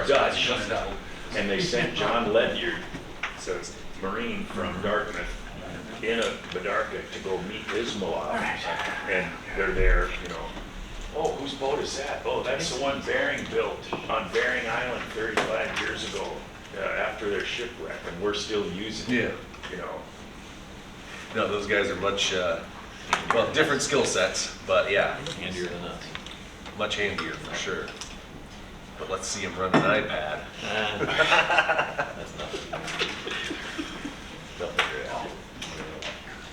Dutch, and they sent John Ledyard, so it's Marine from Dartmouth, in a Bidarka to go meet Ismailov. And they're there, you know, oh, whose boat is that? Oh, that's the one Bering built on Bering Island 35 years ago, after their shipwreck, and we're still using it, you know. No, those guys are much, well, different skill sets, but yeah. Handier than us. Much handier for sure. But let's see him run an iPad. That's nothing.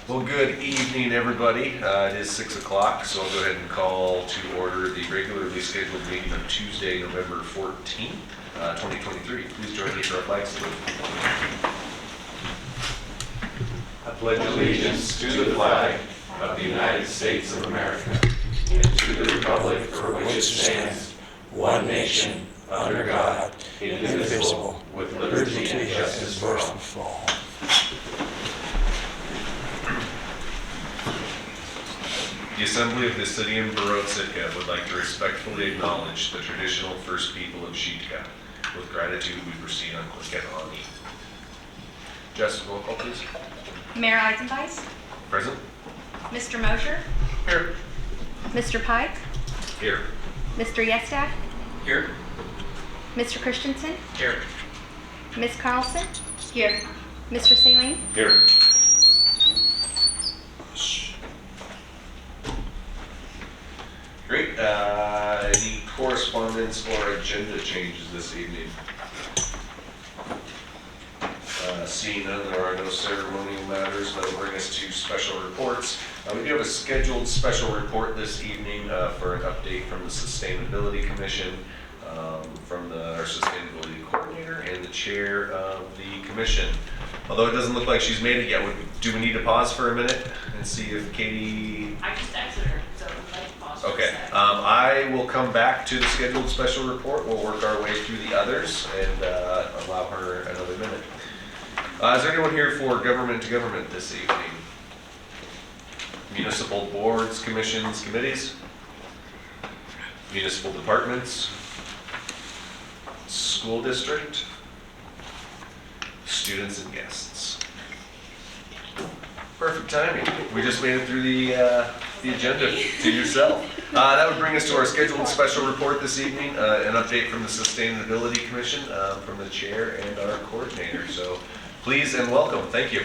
Well, good evening, everybody. It is 6 o'clock, so I'll go ahead and call to order the regularly scheduled meeting of Tuesday, November 14th, 2023. Please join me for our flag salute. I pledge allegiance to the flag of the United States of America and to the republic for which it stands, one nation, under God, indivisible, with liberty and justice for all. The Assembly of the City and Borough of Sitka would like to respectfully acknowledge the traditional first people of Sitka. With gratitude, we proceed on Klickitat. Jess, roll call, please. Mayor Eisenbeis. Present. Mr. Mosher. Here. Mr. Pike. Here. Mr. Yestak. Here. Mr. Christensen. Here. Ms. Carlson. Here. Mr. Saline. Here. Great. Any correspondence or agenda changes this evening? Seeing none, there are no ceremonial matters. That will bring us to special reports. We do have a scheduled special report this evening for an update from the Sustainability Commission, from our Sustainability Coordinator and the Chair of the Commission. Although it doesn't look like she's made it yet, do we need to pause for a minute and see if Katie... I just exited her, so I'd like to pause. Okay, I will come back to the scheduled special report. We'll work our way through the others and allow her another minute. Is there anyone here for government to government this evening? Municipal boards, commissions, committees? Municipal departments? School district? Students and guests? Perfect timing. We just made it through the agenda to yourself. That would bring us to our scheduled special report this evening, an update from the Sustainability Commission, from the chair and our coordinator. So please and welcome. Thank you.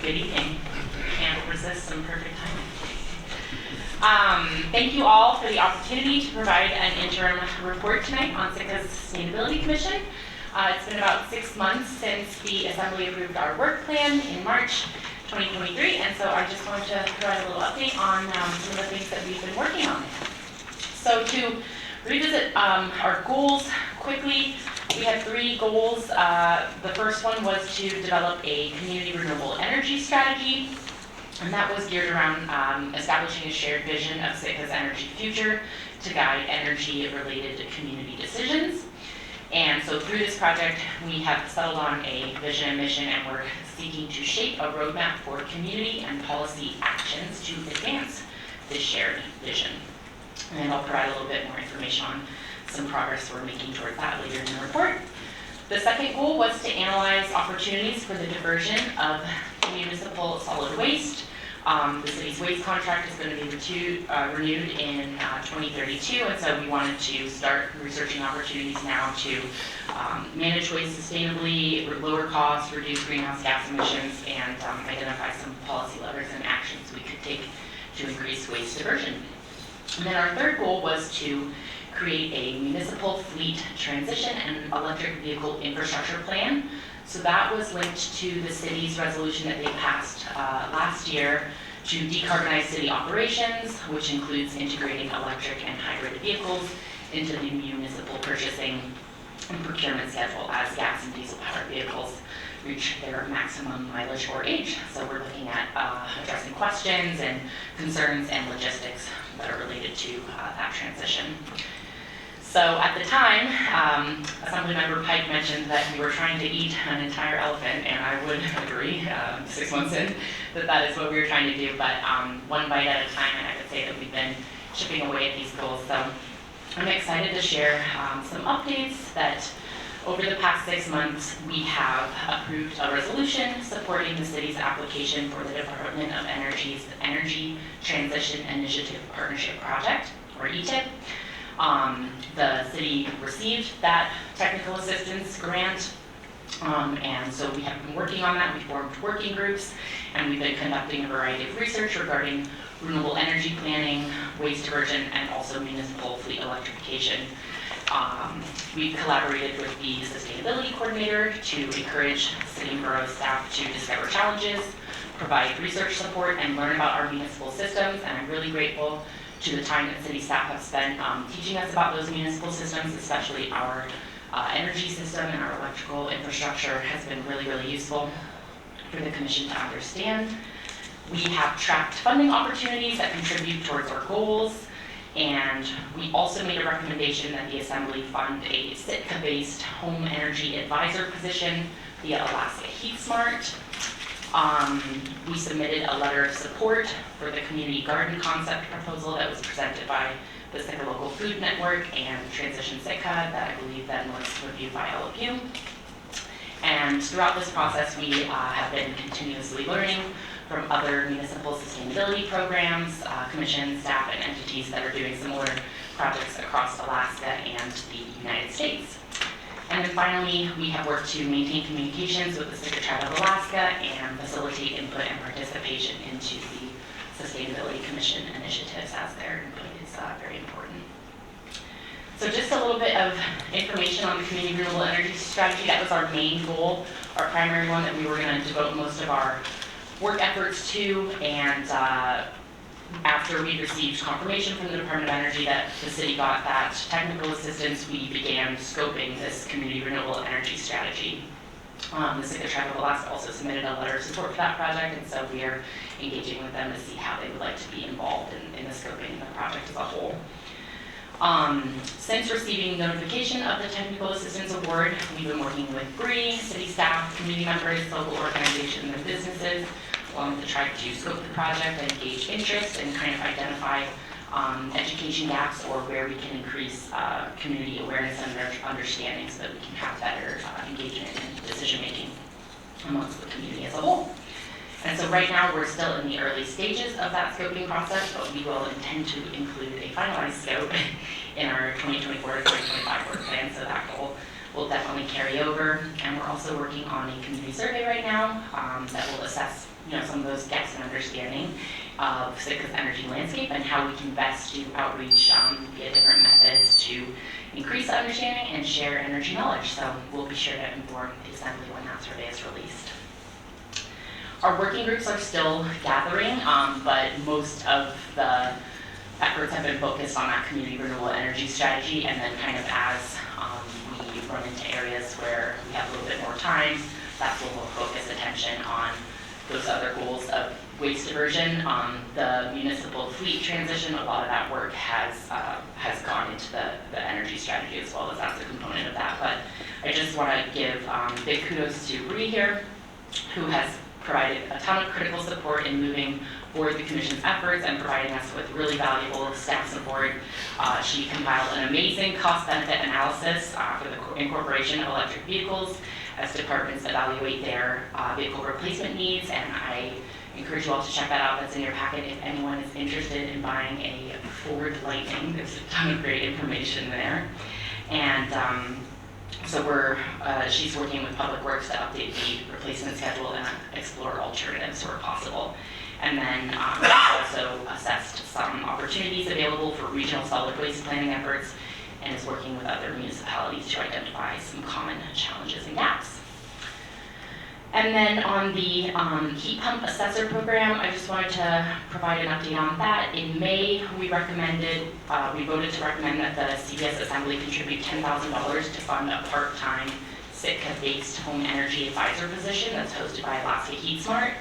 Good evening. Can't resist some perfect timing. Thank you all for the opportunity to provide an interim report tonight on Sitka's Sustainability Commission. It's been about 6 months since the Assembly approved our work plan in March 2023, and so I just wanted to provide a little update on some of the things that we've been working on. So to revisit our goals quickly, we had 3 goals. The first one was to develop a community renewable energy strategy, and that was geared around establishing a shared vision of Sitka's energy future to guide energy-related community decisions. And so through this project, we have settled on a vision and mission, and we're seeking to shape a roadmap for community and policy actions to advance this shared vision. And I'll provide a little bit more information on some progress we're making toward that later in the report. The second goal was to analyze opportunities for the diversion of municipal solid waste. The city's waste contract is going to be renewed in 2032, and so we wanted to start researching opportunities now to manage waste sustainably, lower costs, reduce greenhouse gas emissions, and identify some policy levers and actions we could take to increase waste diversion. And then our third goal was to create a municipal fleet transition and electric vehicle infrastructure plan. So that was linked to the city's resolution that they passed last year to decarbonize city operations, which includes integrating electric and hybrid vehicles into the municipal purchasing and procurement schedule as gas and diesel powered vehicles reach their maximum mileage or age. So we're looking at addressing questions and concerns and logistics that are related to that transition. So at the time, Assemblymember Pike mentioned that we were trying to eat an entire elephant, and I would agree, 6 months in, that is what we were trying to do, but one bite at a time, and I would say that we've been chipping away at these goals. So I'm excited to share some updates that over the past 6 months, we have approved a resolution supporting the city's application for the Department of Energy's Energy Transition Initiative Partnership Project, or ETIP. The city received that technical assistance grant, and so we have been working on that. We formed working groups, and we've been conducting a variety of research regarding renewable energy planning, waste diversion, and also municipal fleet electrification. We've collaborated with the sustainability coordinator to encourage city and borough staff to discover challenges, provide research support, and learn about our municipal systems, and I'm really grateful to the time that city staff have spent teaching us about those municipal systems, especially our energy system and our electrical infrastructure has been really, really useful for the commission to understand. We have tracked funding opportunities that contribute towards our goals, and we also made a recommendation that the Assembly fund a Sitka-based home energy advisor position via Alaska Heat Smart. We submitted a letter of support for the community garden concept proposal that was presented by the Sitka Local Food Network and Transition Sitka that I believe then was reviewed by all of you. And throughout this process, we have been continuously learning from other municipal sustainability programs, commissions, staff, and entities that are doing similar projects across Alaska and the United States. And then finally, we have worked to maintain communications with the Sitka Tribe of Alaska and facilitate input and participation into the Sustainability Commission initiatives, as their input is very important. So just a little bit of information on the community renewable energy strategy. That was our main goal, our primary one that we were going to devote most of our work efforts to, and after we received confirmation from the Department of Energy that the city got that technical assistance, we began scoping this community renewable energy strategy. The Sitka Tribe of Alaska also submitted a letter of support for that project, and so we are engaging with them to see how they would like to be involved in the scoping of the project as a whole. Since receiving notification of the technical assistance award, we've been working with BRE, city staff, community members, local organizations, and businesses, along with the tribe to scope the project and engage interest and kind of identify education gaps or where we can increase community awareness and understanding so that we can have better engagement and decision making amongst the community as a whole. And so right now we're still in the early stages of that scoping process, but we will intend to include a finalized scope in our 2024 to 2025 work plan, so that goal will definitely carry over. And we're also working on a community survey right now that will assess some of those gaps in understanding of Sitka's energy landscape and how we can best do outreach via different methods to increase the understanding and share energy knowledge. So we'll be sure to inform the Assembly when that survey is released. Our working groups are still gathering, but most of the efforts have been focused on that community renewable energy strategy, and then kind of as we run into areas where we have a little bit more time, that's when we'll focus attention on those other goals of waste diversion. The municipal fleet transition, a lot of that work has gone into the energy strategy as well, as that's a component of that. But I just want to give big kudos to Bree here, who has provided a ton of critical support in moving forward the Commission's efforts and providing us with really valuable staff support. She compiled an amazing cost-benefit analysis for the incorporation of electric vehicles as departments evaluate their vehicle replacement needs, and I encourage you all to check that out. That's in your packet if anyone is interested in buying a Ford Lightning. There's a ton of great information there. And so she's working with Public Works to update the replacement schedule and explore alternatives where possible. And then also assessed some opportunities available for regional solid waste planning efforts and is working with other municipalities to identify some common challenges and gaps. And then on the heat pump assessor program, I just wanted to provide an update on that. In May, we voted to recommend that the CBS Assembly contribute $10,000 to fund a part-time Sitka-based home energy advisor position that's hosted by Alaska Heat Smart.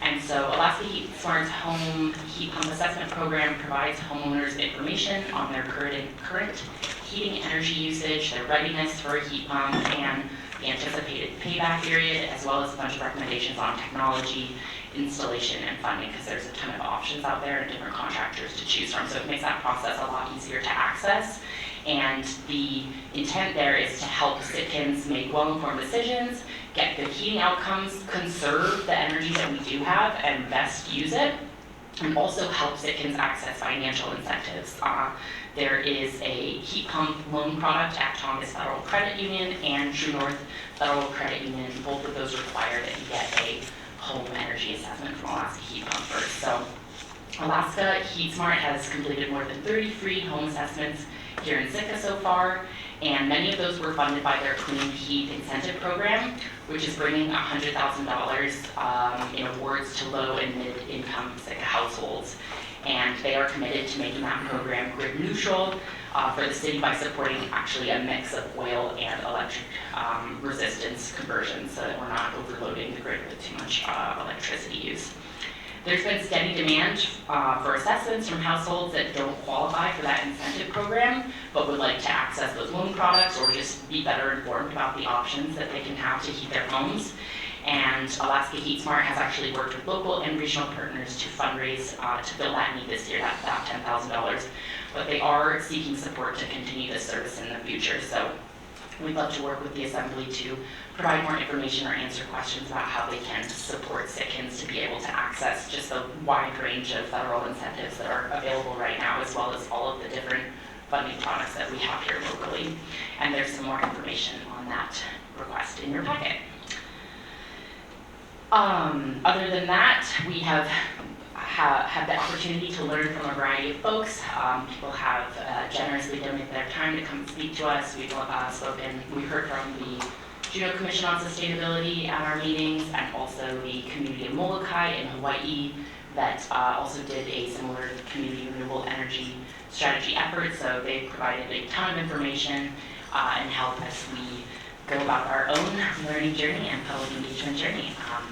And so Alaska Heat Smart's home heat pump assessment program provides homeowners information on their current heating energy usage, their readiness for a heat pump, and the anticipated payback period, as well as a bunch of recommendations on technology, installation, and funding, because there's a ton of options out there and different contractors to choose from. So it makes that process a lot easier to access. And the intent there is to help Sitkans make well-informed decisions, get good heating outcomes, conserve the energy that we do have, and best use it, and also help Sitkans access financial incentives. There is a heat pump loan product at Tongass Federal Credit Union and True North Federal Credit Union. Both of those require that you get a home energy assessment from Alaska Heat Pumpers. So Alaska Heat Smart has completed more than 30 free home assessments here in Sitka so far, and many of those were funded by their Clean Heat Incentive Program, which is bringing $100,000 in awards to low and mid-income Sitka households. And they are committed to making that program grid neutral for the city by supporting actually a mix of oil and electric resistance conversions so that we're not overloading the grid with too much electricity use. There's been steady demand for assessments from households that don't qualify for that incentive program, but would like to access those loan products or just be better informed about the options that they can have to heat their homes. And Alaska Heat Smart has actually worked with local and regional partners to fundraise to fill that need this year, that's about $10,000. But they are seeking support to continue this service in the future. So we'd love to work with the Assembly to provide more information or answer questions about how they can support Sitkans to be able to access just the wide range of federal incentives that are available right now, as well as all of the different funding products that we have here locally. And there's some more information on that request in your packet. Other than that, we have had the opportunity to learn from a variety of folks. People have generously donated their time to come speak to us. We've heard from the Juneau Commission on Sustainability at our meetings, and also the community of Molokai in Hawaii that also did a similar community renewable energy strategy effort. So they provided a ton of information and help as we go about our own learning journey and public engagement journey.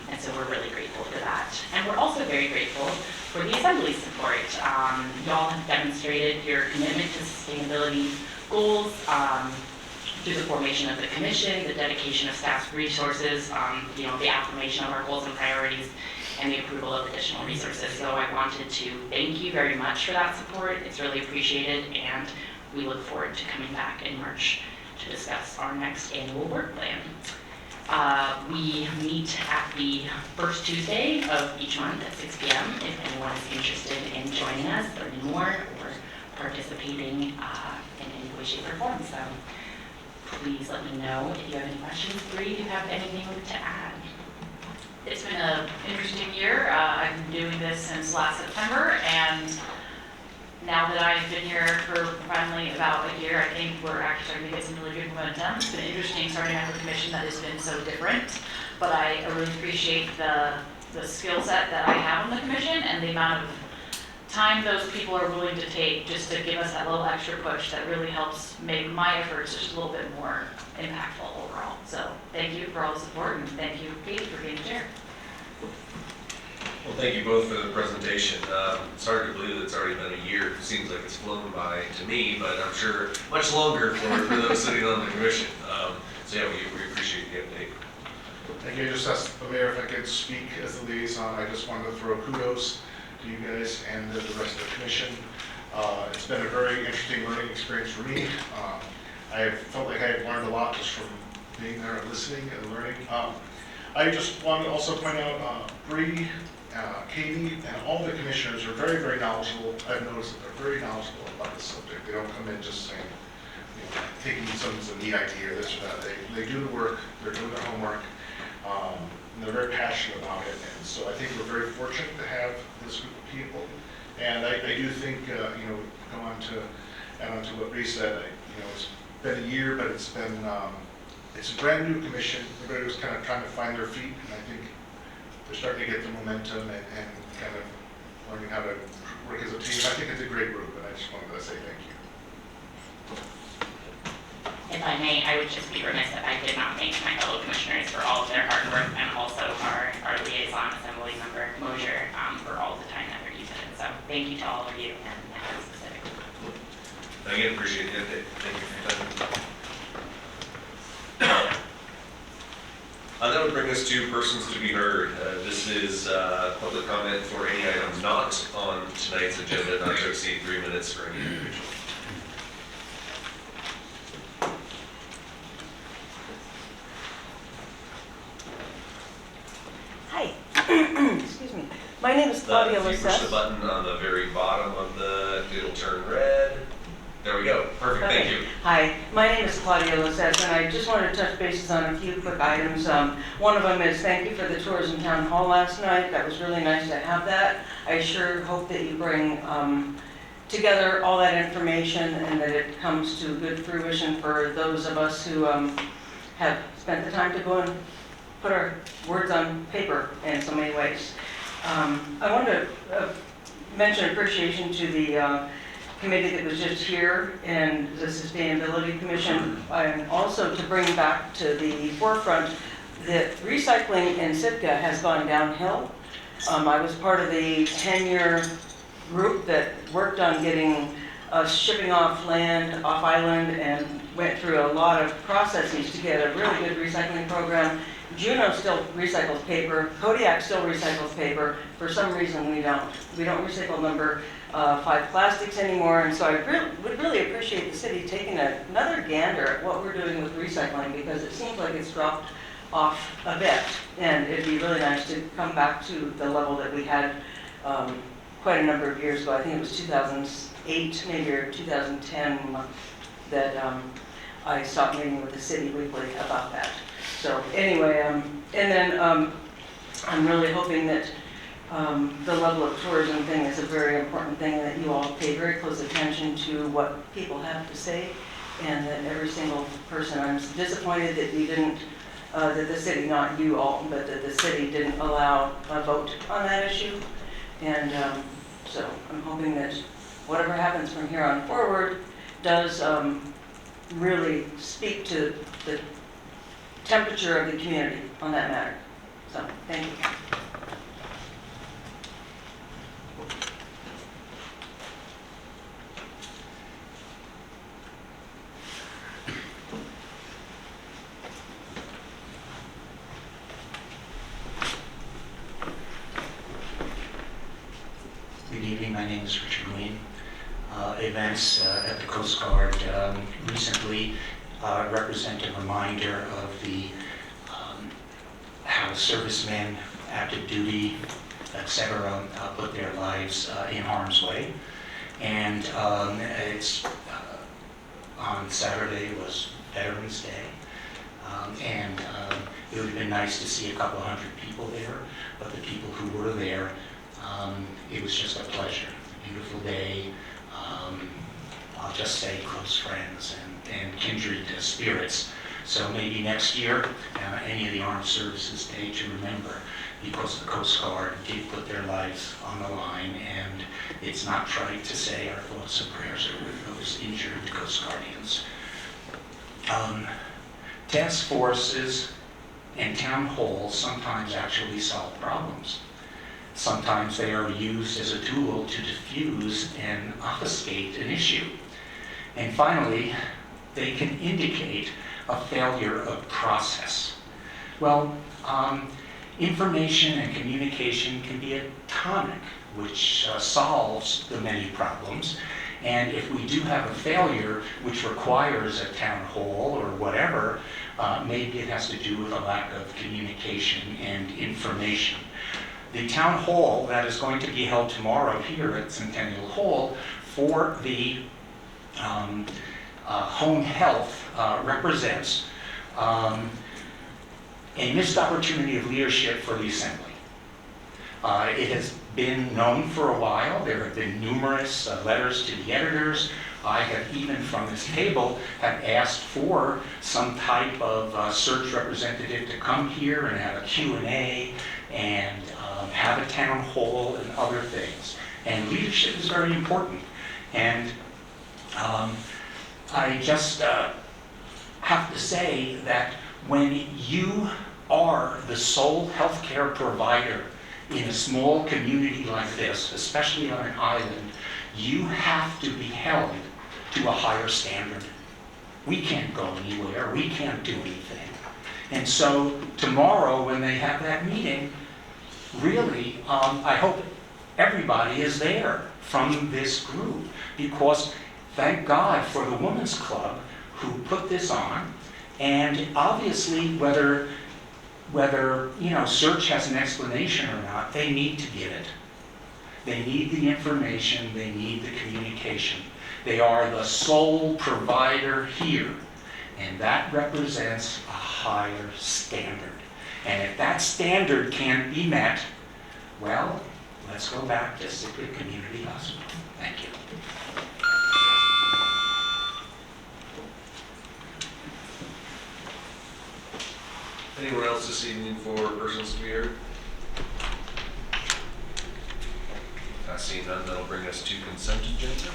And so we're really grateful for that. And we're also very grateful for the Assembly's support. Y'all have demonstrated your commitment to sustainability goals through the formation of the commission, the dedication of staff's resources, the affirmation of our goals and priorities, and the approval of additional resources. So I wanted to thank you very much for that support. It's really appreciated, and we look forward to coming back in March to discuss our next annual work plan. We meet at the first Tuesday of each month at 6 p.m. if anyone is interested in joining us, learning more, or participating in any way, shape, or form. So please let me know if you have any questions. Bree, do you have anything to add? It's been an interesting year. I've been doing this since last September, and now that I've been here for finally about a year, I think we're actually starting to get some really good momentum. It's been interesting starting out with a commission that has been so different, but I really appreciate the skill set that I have on the commission and the amount of time those people are willing to take just to give us that little extra push that really helps make my efforts just a little bit more impactful overall. So thank you for all the support, and thank you, Katie, for being chair. Well, thank you both for the presentation. It's hard to believe that it's already been a year. It seems like it's flown by to me, but I'm sure much longer for those sitting on the commission. So yeah, we appreciate the update. Thank you. I just asked the mayor if I could speak as the liaison. I just wanted to throw kudos to you guys and the rest of the commission. It's been a very interesting learning experience for me. I felt like I had learned a lot just from being there and listening and learning. I just want to also point out Bree, Katie, and all the commissioners are very, very knowledgeable. I've noticed that they're very knowledgeable about this subject. They don't come in just saying, taking someone's a neat idea or this or that. They do the work, they're doing their homework, and they're very passionate about it. And so I think we're very fortunate to have this group of people. And I do think, go on to add on to what Bree said, it's been a year, but it's a brand new commission. Everybody was kind of trying to find their feet, and I think they're starting to get the momentum and kind of learning how to work as a team. I think it's a great group, and I just wanted to say thank you. If I may, I would just be remiss if I did not thank my fellow commissioners for all of their hard work, and also our liaison assembly member, Mosier, for all of the time that they're using. So thank you to all of you, and specifically. Again, appreciate the update. Thank you. That would bring us to persons to be heard. This is public comment for any item not on tonight's agenda, not to exceed 3 minutes for any individual. Hi. Excuse me. My name is Claudia If you push the Lissette. button on the very bottom of it'll turn red. There we go. Perfect, thank you. Hi, my name is Claudia Lissette, and I just wanted to touch bases on a few quick items. One of them is thank you for the tours in Town Hall last night. That was really nice to have that. I sure hope that you bring together all that information and that it comes to good fruition for those of us who have spent the time to go and put our words on paper in so many ways. I wanted to mention appreciation to the committee that was just here and the Sustainability Commission, and also to bring back to the forefront that recycling in Sitka has gone downhill. I was part of the 10-year group that worked on getting us shipping off land, off island, and went through a lot of processes to get a really good recycling program. Juneau still recycles paper, Kodiak still recycles paper. For some reason we don't. We don't recycle number 5 plastics anymore, and so I would really appreciate the city taking another gander at what we're doing with recycling, because it seems like it's dropped off a bit, and it'd be really nice to come back to the level that we had quite a number of years ago. I think it was 2008 maybe, or 2010 that I stopped meeting with the city weekly about that. So anyway, and then I'm really hoping that the level of tourism thing is a very important thing, that you all pay very close attention to what people have to say, and that every single person, I'm disappointed that you didn't, that the city, not you all, but that the city didn't allow a vote on that issue. And so I'm hoping that whatever happens from here on forward does really speak to the temperature of the community on that matter. So, thank you. Good evening, my name is Richard Green. Events at the Coast Guard recently represent a reminder of how servicemen, active duty, etc., put their lives in harm's way. And it's on Saturday was Veterans Day, and it would have been nice to see a couple hundred people there, but the people who were there, it was just a pleasure. Beautiful day. I'll just say close friends and kindred spirits. So maybe next year, any of the Armed Services Day to remember, because the Coast Guard did put their lives on the line, and it's not trite to say our thoughts and prayers are with those injured Coast Guardians. Task forces and town halls sometimes actually solve problems. Sometimes they are used as a tool to diffuse and obfuscate an issue. And finally, they can indicate a failure of process. Well, information and communication can be a tonic which solves the many problems. And if we do have a failure which requires a town hall or whatever, maybe it has to do with a lack of communication and information. The town hall that is going to be held tomorrow here at Centennial Hall for the home health represents a missed opportunity of leadership for the Assembly. It has been known for a while. There have been numerous letters to the editors. I have even from this table have asked for some type of search representative to come here and have a Q&A and have a town hall and other things. And leadership is very important. And I just have to say that when you are the sole healthcare provider in a small community like this, especially on an island, you have to be held to a higher standard. We can't go anywhere. We can't do anything. And so tomorrow, when they have that meeting, really, I hope everybody is there from this group, because thank God for the Women's Club who put this on. And obviously, whether search has an explanation or not, they need to get it. They need the information, they need the communication. They are the sole provider here, and that represents a higher standard. And if that standard can't be met, well, let's go back to Sitka Community Hospital. Thank you. Anyone else this evening for persons to be heard? Seeing none, that'll bring us to consent agenda.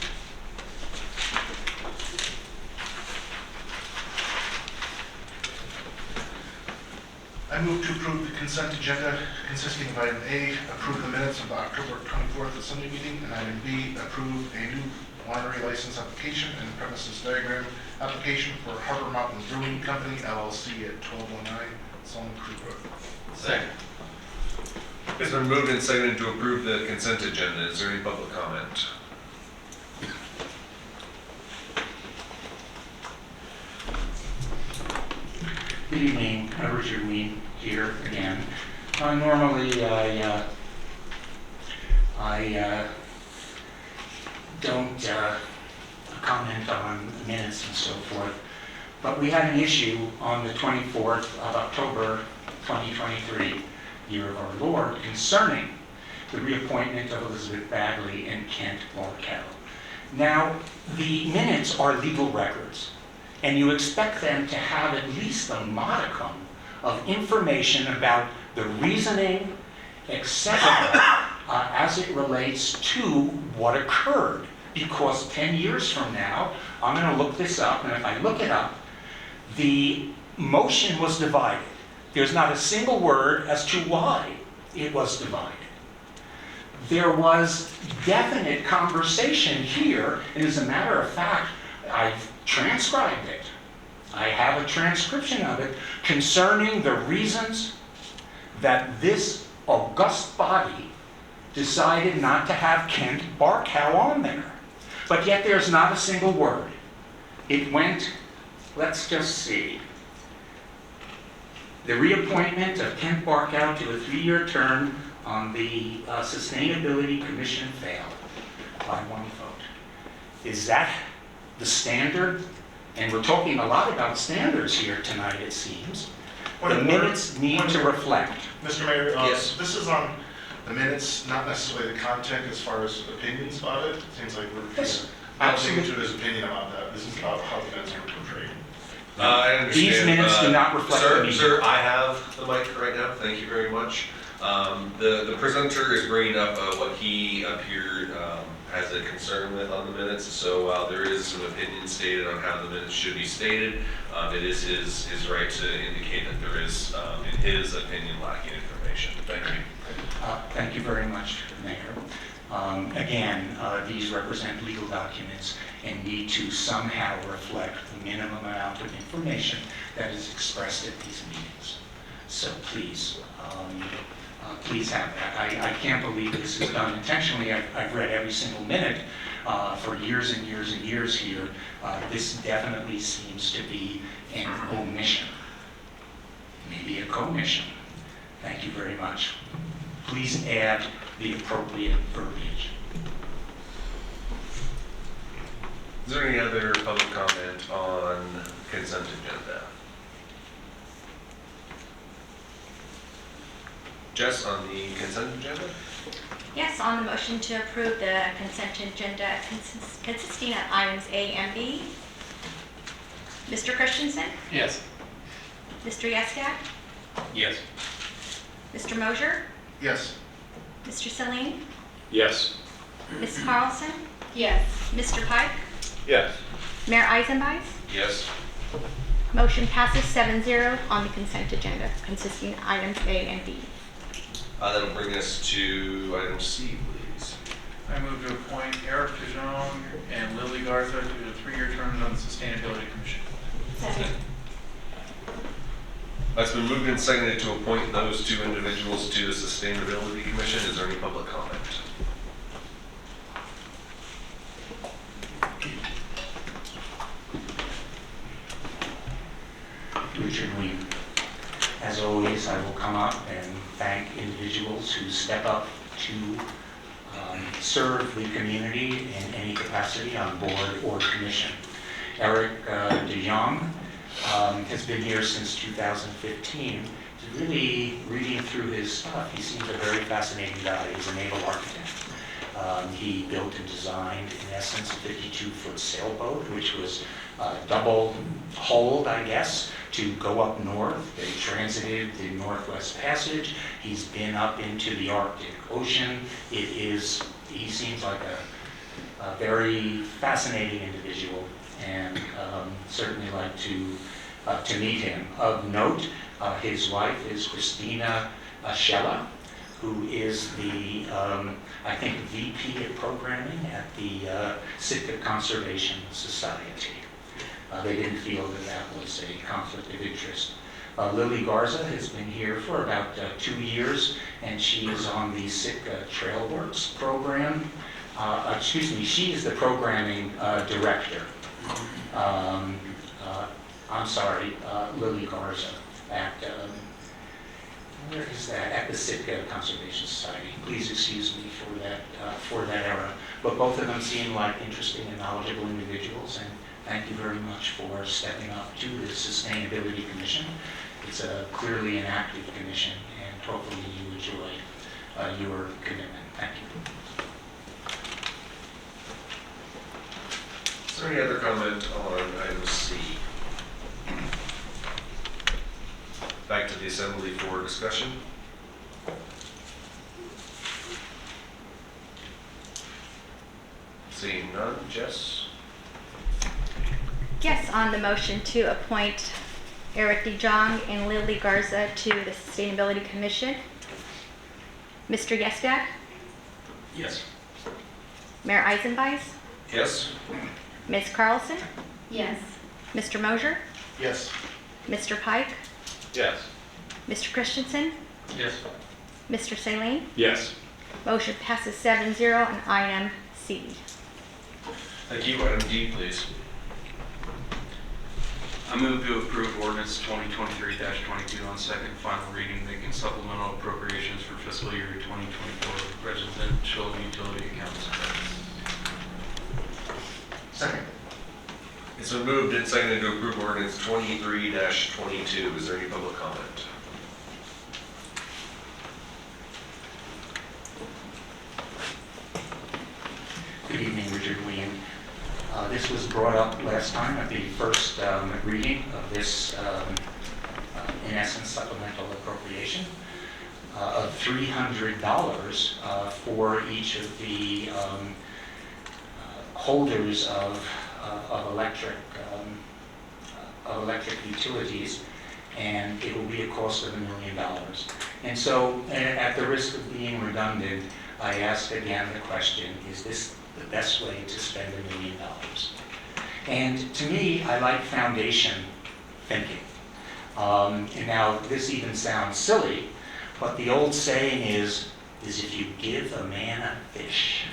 I move to approve the consent agenda consisting of item A, approve the minutes of the October 24th Assembly meeting, and item B, approve a new winery license application and premises diagram application for Harbor Mountain Brewing Company, LLC at 1209 Solomon Creek Road. Second. It's been moved and seconded to approve the consent agenda. Is there any public comment? Good evening, Richard Ween here again. Normally, I don't comment on minutes and so forth, but we had an issue on the 24th of October 2023, year of our Lord, concerning the reappointment of Elizabeth Bagley and Kent Barkow. Now, the minutes are legal records, and you expect them to have at least a modicum of information about the reasoning, etc., as it relates to what occurred. Because 10 years from now, I'm going to look this up, and if I look it up, the motion was divided. There's not a single word as to why it was divided. There was definite conversation here, and as a matter of fact, I've transcribed it. I have a transcription of it concerning the reasons that this august body decided not to have Kent Barkow on there. But yet there's not a single word. It went, let's just see. The reappointment of Kent Barkow to a 3-year term on the Sustainability Commission failed by 1 vote. Is that the standard? And we're talking a lot about standards here tonight, it seems. The minutes need to reflect. Mr. Mayor, Yes. this is on the minutes, not necessarily the content as far as opinions about it. It seems like we're Yes, bouncing absolutely. into his opinion about that. This is about how the minutes were portrayed. I understand. These minutes do not reflect the meeting. Sir, I have the mic right now. Thank you very much. The presenter is bringing up what he appeared has a concern with on the minutes. So while there is some opinion stated on how the minutes should be stated, it is his right to indicate that there is, in his opinion, lacking information. Thank you. Thank you very much, Mayor. Again, these represent legal documents and need to somehow reflect the minimum amount of information that is expressed at these meetings. So please, please have that. I can't believe this is done intentionally. I've read every single minute for years and years and years here. This definitely seems to be an omission, maybe a commission. Thank you very much. Please add the appropriate verbiage. Is there any other public comment on consent agenda? Jess, on the consent agenda? Yes, on the motion to approve the consent agenda consisting of items A and B. Mr. Christensen? Yes. Mr. Yestak? Yes. Mr. Mosier? Yes. Mr. Celine? Yes. Ms. Carlson? Yes. Mr. Pike? Yes. Mayor Eisenbeis? Yes. Motion passes 7-0 on the consent agenda consisting of items A and B. That'll bring us to item C, please. I move to appoint Eric DeJong and Lily Garza to 3-year terms on the Sustainability Commission. Second. It's been moved and seconded to appoint those two individuals to the Sustainability Commission. Is there any public comment? Richard Weem. As always, I will come up and thank individuals who step up to serve the community in any capacity on board or commission. Eric DeJong has been here since 2015. Really reading through his stuff, he seems a very fascinating guy. He's a naval architect. He built and designed, in essence, a 52-foot sailboat, which was double-hulled, I guess, to go up north. They transited the Northwest Passage. He's been up into the Arctic Ocean. He seems like a very fascinating individual, and certainly like to meet him. Of note, his wife is Christina Schella, who is the, I think, VP of programming at the Sitka Conservation Society. They didn't feel that that was a conflict of interest. Lily Garza has been here for about 2 years, and she is on the Sitka Trailworks program. She is the programming director. Lily Garza at, where is that? At the Sitka Conservation Society. Please excuse me for that error. But both of them seem like interesting and knowledgeable individuals, and thank you very much for stepping up to the Sustainability Commission. It's clearly an active commission, and hopefully you enjoy your commitment. Thank you. Is there any other comment on item C? Back to the assembly for discussion. Seeing none, Jess? Yes, on the motion to appoint Eric DeJong and Lily Garza to the Sustainability Commission. Mr. Yesdak? Yes. Mayor Eisenbeis? Yes. Ms. Carlson? Yes. Mr. Mosier? Yes. Mr. Pike? Yes. Mr. Christensen? Yes. Mr. Saleen? Yes. Motion passes 7-0 on item C. Thank you. Item D, please. I move to approve ordinance 2023-22 on second and final reading, making supplemental appropriations for fiscal year 2024 residential utility accounts. Second. It's been moved and seconded to approve ordinance 23-22. Is there any public comment? Good evening, Richard Weem. This was brought up last time at the first reading of this, in essence, supplemental appropriation of $300 for each of the holders of electric utilities, and it will be a cost of $1 million. And so, at the risk of being redundant, I ask again the question, is this the best way to spend $1 million? And to me, I like foundation thinking. And now, this even sounds silly, but the old saying is if you give a man a fish,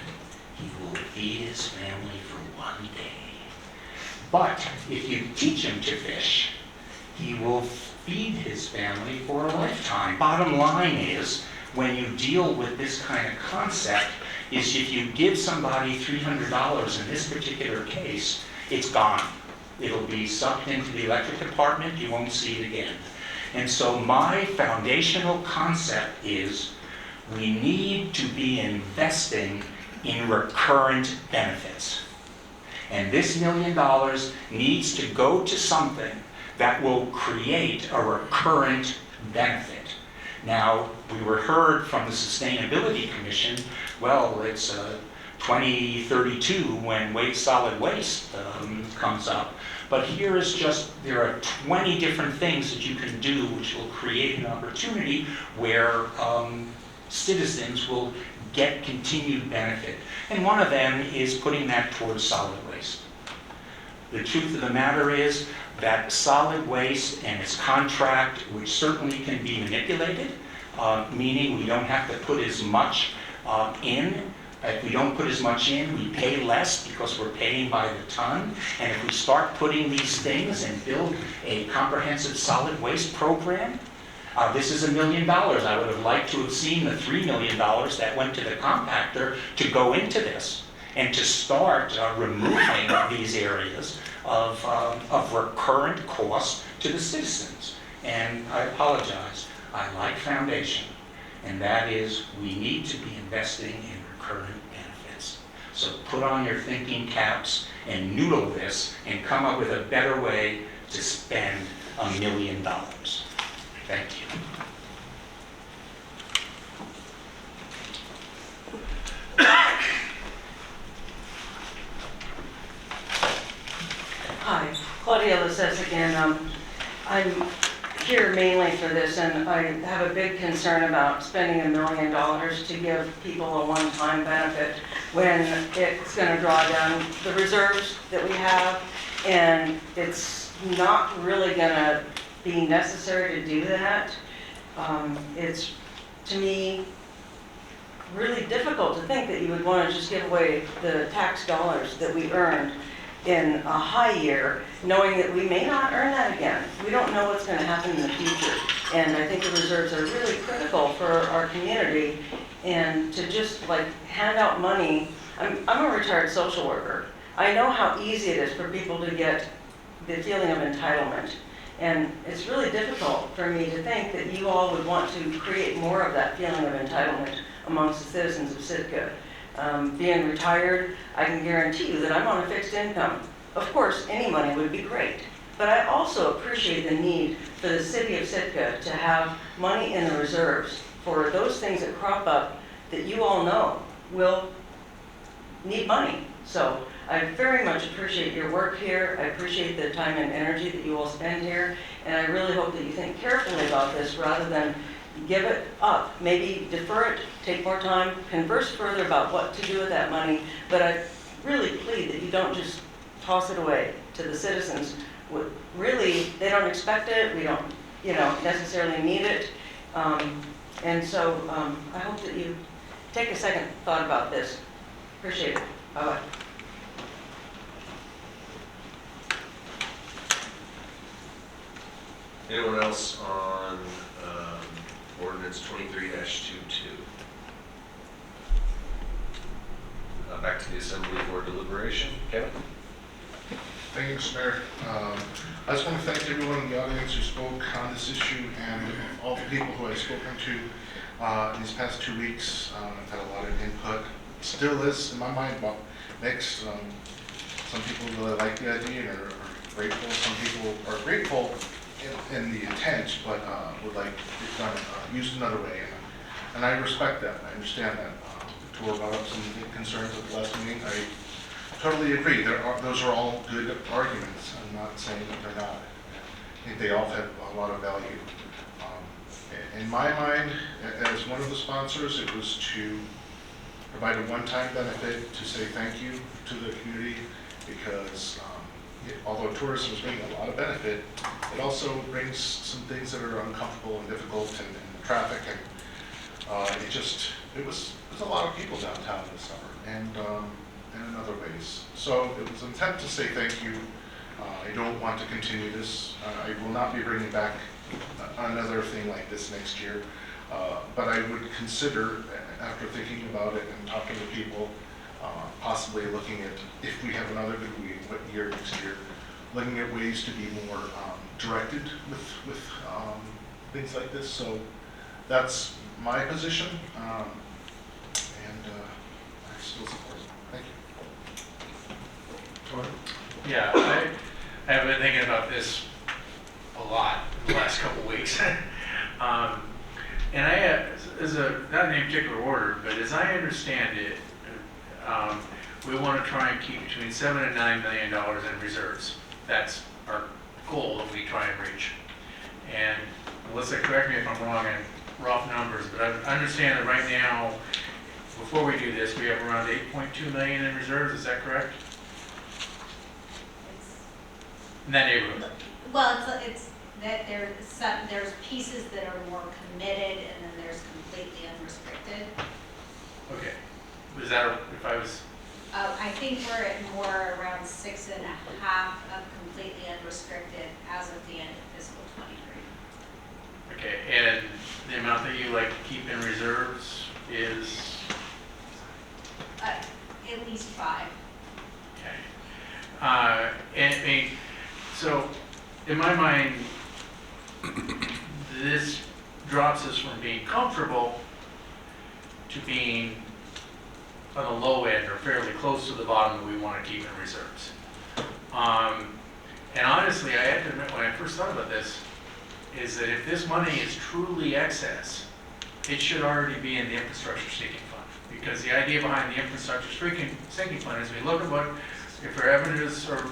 he will feed his family for one day. But if you teach him to fish, he will feed his family for a lifetime. Bottom line is, when you deal with this kind of concept, is if you give somebody $300 in this particular case, it's gone. It'll be sucked into the electric department, you won't see it again. And so my foundational concept is we need to be investing in recurrent benefits. And this $1 million needs to go to something that will create a recurrent benefit. Now, we were heard from the Sustainability Commission, well, it's 2032 when solid waste comes up. But here is just, there are 20 different things that you can do which will create an opportunity where citizens will get continued benefit. And one of them is putting that towards solid waste. The truth of the matter is that solid waste and its contract, which certainly can be manipulated, meaning we don't have to put as much in. If we don't put as much in, we pay less because we're paying by the ton. And if we start putting these things and build a comprehensive solid waste program, this is $1 million. I would have liked to have seen the $3 million that went to the compactor to go into this and to start removing these areas of recurrent cost to the citizens. And I apologize, I like foundation, and that is we need to be investing in recurrent benefits. So put on your thinking caps and noodle this and come up with a better way to spend $1 million. Thank you. Hi, Claudia Lissette again. I'm here mainly for this, and I have a big concern about spending $1 million to give people a one-time benefit when it's going to draw down the reserves that we have, and it's not really going to be necessary to do that. It's, to me, really difficult to think that you would want to just give away the tax dollars that we earned in a high year, knowing that we may not earn that again. We don't know what's going to happen in the future. And I think the reserves are really critical for our community. And to just like hand out money, I'm a retired social worker. I know how easy it is for people to get the feeling of entitlement. And it's really difficult for me to think that you all would want to create more of that feeling of entitlement amongst the citizens of Sitka. Being retired, I can guarantee you that I'm on a fixed income. Of course, any money would be great, but I also appreciate the need for the city of Sitka to have money in the reserves for those things that crop up that you all know will need money. So I very much appreciate your work here. I appreciate the time and energy that you all spend here, and I really hope that you think carefully about this rather than give it up. Maybe defer it, take more time, converse further about what to do with that money, but I really plead that you don't just toss it away to the citizens. Really, they don't expect it, we don't necessarily need it, and so I hope that you take a second thought about this. Appreciate it. Bye-bye. Anyone else on ordinance 23-22? Back to the assembly for deliberation. Kevin? Thank you, Mr. Mayor. I just want to thank everyone in the audience who spoke on this issue and all the people who I've spoken to in these past 2 weeks. I've had a lot of input. Still is, in my mind, mixed. Some people really like the idea and are grateful. Some people are grateful in the intent, but would like it done, used another way. And I respect that. I understand that. Tor brought up some concerns at the last meeting. I totally agree. Those are all good arguments. I'm not saying that they're not. I think they all have a lot of value. In my mind, as one of the sponsors, it was to provide a one-time benefit to say thank you to the community because although tourism is bringing a lot of benefit, it also brings some things that are uncomfortable and difficult and traffic, and it was a lot of people downtown this summer and in other ways. So it was an attempt to say thank you. I don't want to continue this. I will not be bringing back another thing like this next year, but I would consider, after thinking about it and talking to people, possibly looking at, if we have another good year next year, looking at ways to be more directed with things like this. So that's my position, and I still support it. Thank you. Yeah, I have been thinking about this a lot in the last couple weeks. And I, not in any particular order, but as I understand it, we want to try and keep between $7 and $9 million in reserves. That's our goal that we try and reach. And Melissa, correct me if I'm wrong in rough numbers, but I understand that right now, before we do this, we have around 8.2 million in reserves. Is that correct? in that neighborhood? Well, it's that there's pieces that are more committed and then there's completely unrestricted. Okay. Was that, if I was, I think we're at more around 6.5 of completely unrestricted as of the end of fiscal '23. okay, and the amount that you like to keep in reserves is, At least 5. okay. And I mean, so in my mind, this drops us from being comfortable to being on the low end or fairly close to the bottom that we want to keep in reserves. And honestly, I had to admit, when I first thought about this, is that if this money is truly excess, it should already be in the infrastructure sinking fund. Because the idea behind the infrastructure sinking fund is we look at what, if our revenues are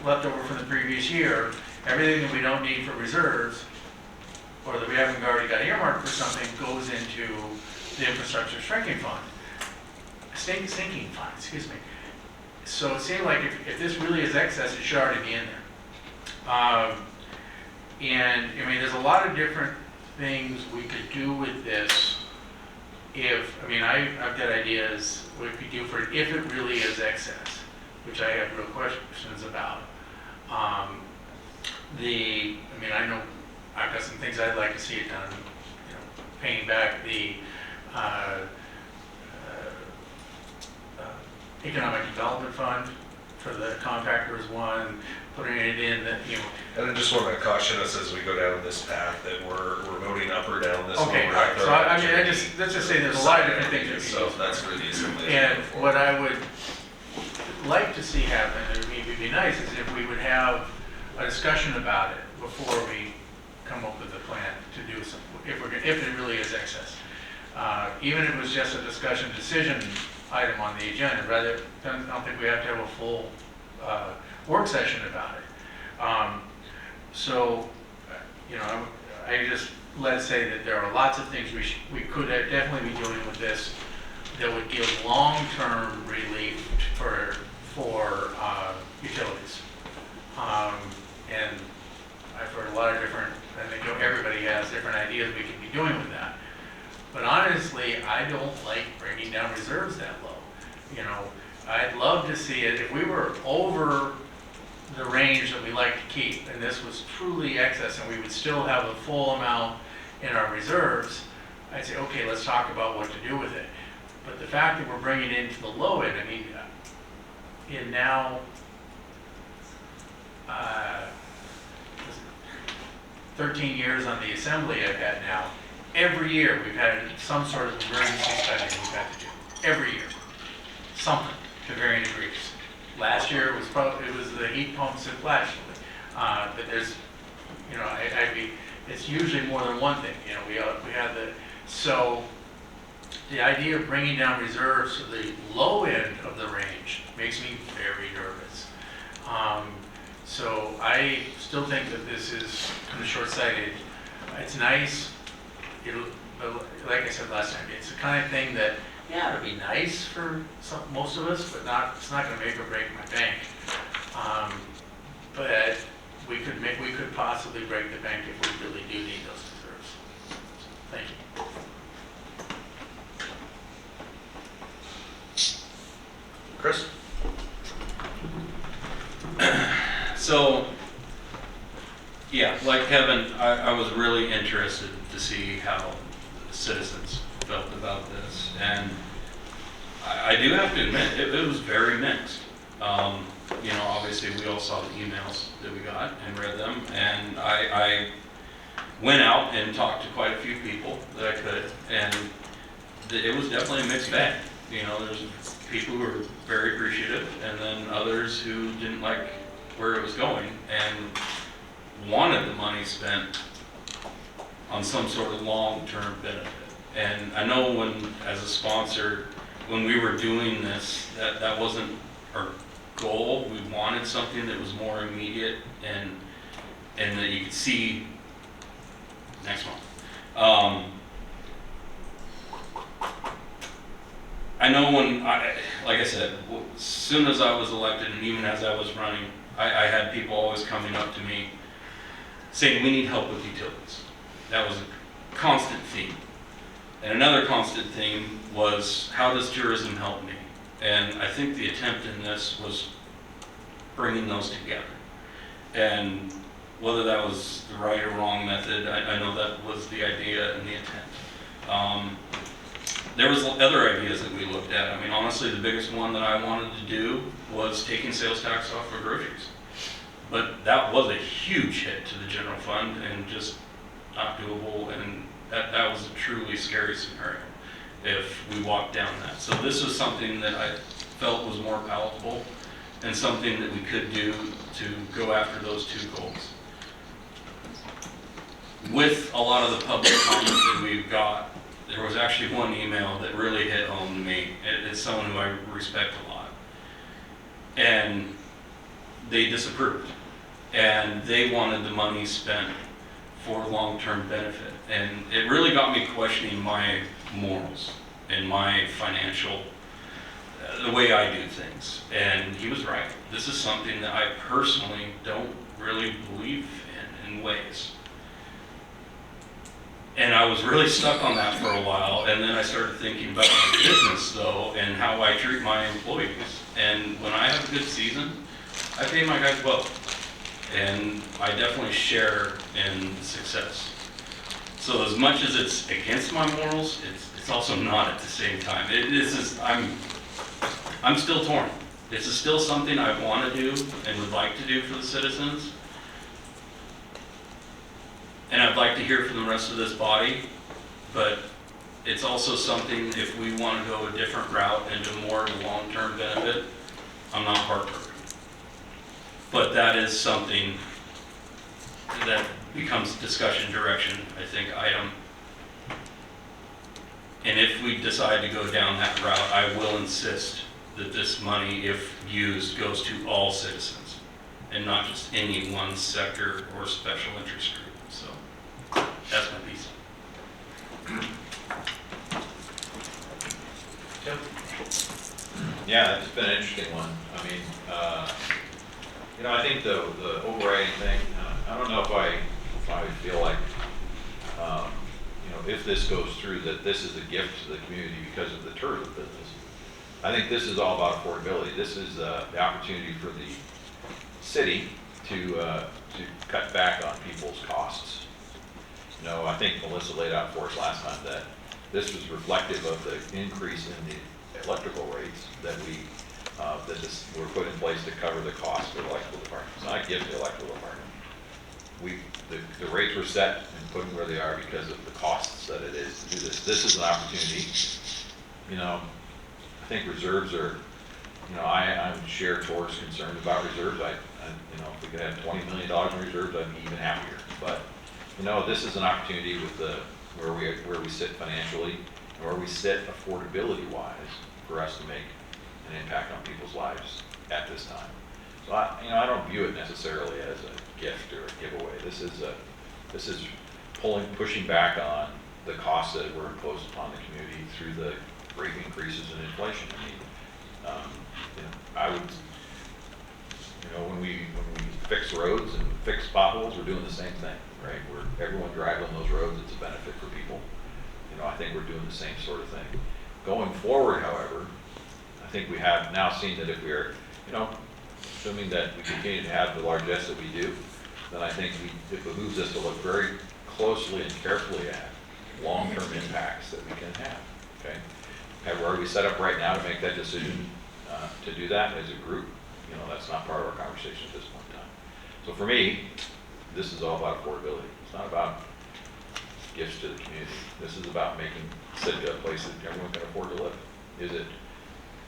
left over from the previous year, everything that we don't need for reserves, or that we haven't already got earmarked for something, goes into the infrastructure sinking fund. Sinking fund, excuse me. So it seemed like if this really is excess, it should already be in there. And I mean, there's a lot of different things we could do with this. I've got ideas what we could do for it if it really is excess, which I have real questions about. I know I've got some things I'd like to see it done. Paying back the economic development fund for the contractors one, putting it in that, And I just want to caution us as we go down this path that we're voting up or down this one. okay, We're right. not So let's just say there's a lot of different things. that So we can do. that's where the assembly is And going for. what I would like to see happen, and maybe be nice, is if we would have a discussion about it before we come up with a plan to do some, if it really is excess. Even if it was just a discussion decision item on the agenda, rather, I don't think we have to have a full work session about it. I just, let's say that there are lots of things we could definitely be doing with this that would give long-term relief for utilities. And I've heard a lot of different, I think everybody has different ideas we can be doing with that. But honestly, I don't like bringing down reserves that low. I'd love to see it, if we were over the range that we like to keep, and this was truly excess, and we would still have the full amount in our reserves, I'd say, okay, let's talk about what to do with it. But the fact that we're bringing it into the low end, in now 13 years on the assembly I've had now, every year we've had some sort of emergency spending we've had to do. Every year. Something to varying degrees. Last year it was the heat pumps at Flashly. But there's, it's usually more than one thing. We had so the idea of bringing down reserves to the low end of the range makes me very nervous. So I still think that this is kind of short-sighted. It's nice. Like I said last time, it's the kind of thing that, yeah, it'll be nice for most of us, but it's not going to make or break my bank. But we could possibly break the bank if we really do need those reserves. Thank you. Chris? So, yeah, like Kevin, I was really interested to see how the citizens felt about this. And I do have to admit, it was very mixed. Obviously we all saw the emails that we got and read them. And I went out and talked to quite a few people that I could. And it was definitely a mixed bag. There's people who were very appreciative, and then others who didn't like where it was going and wanted the money spent on some sort of long-term benefit. And I know as a sponsor, when we were doing this, that wasn't our goal. We wanted something that was more immediate and that you could see next month. I know like I said, as soon as I was elected and even as I was running I had people always coming up to me saying, we need help with utilities. That was a constant theme. And another constant theme was, how does tourism help me? And I think the attempt in this was bringing those together. And whether that was the right or wrong method, I know that was the idea and the intent. There was other ideas that we looked at. I mean, honestly, the biggest one that I wanted to do was taking sales tax off for groceries. But that was a huge hit to the general fund and just not doable, and that was a truly scary scenario if we walked down that. So this was something that I felt was more palatable and something that we could do to go after those two goals. With a lot of the public comments that we've got, there was actually one email that really hit home to me. It's someone who I respect a lot. And they disapproved. And they wanted the money spent for long-term benefit. And it really got me questioning my morals and my financial, the way I do things. And he was right. This is something that I personally don't really believe in ways. And I was really stuck on that for a while, and then I started thinking about my business, though, and how I treat my employees. And when I have a good season, I pay my guys well. And I definitely share in the success. So as much as it's against my morals, it's also not at the same time. I'm still torn. This is still something I want to do and would like to do for the citizens. And I'd like to hear from the rest of this body, but it's also something, if we want to go a different route into more of a long-term benefit, I'm not heartbroken. But that is something that becomes discussion direction, I think, item. And if we decide to go down that route, I will insist that this money, if used, goes to all citizens and not just any one sector or special interest group. So that's my piece. Yeah, it's been an interesting one. I mean, I think the overriding thing, I don't know if I feel like, if this goes through, that this is a gift to the community because of the tourism business. I think this is all about affordability. This is the opportunity for the city to cut back on people's costs. I think Melissa laid out for us last time that this was reflective of the increase in the electrical rates that were put in place to cover the cost of the electrical department. It's not a gift to the electrical department. The rates were set and put where they are because of the costs that it is to do this. This is an opportunity. I think reserves are, I'm share Tor's concerned about reserves. If we could have $20 million in reserves, I'd be even happier. But this is an opportunity with where we sit financially, and where we sit affordability-wise for us to make an impact on people's lives at this time. So I don't view it necessarily as a gift or a giveaway. This is pushing back on the costs that were imposed upon the community through the rate increases in inflation. I would, when we fix roads and fix potholes, we're doing the same thing, right? Everyone drives on those roads, it's a benefit for people. I think we're doing the same sort of thing. Going forward, however, I think we have now seen that if we're, assuming that we continue to have the largesse that we do, then I think it behooves us to look very closely and carefully at long-term impacts that we can have, okay? Are we set up right now to make that decision to do that as a group? That's not part of our conversation at this point in time. So for me, this is all about affordability. It's not about gifts to the community. This is about making Sitka a place that everyone can afford to live.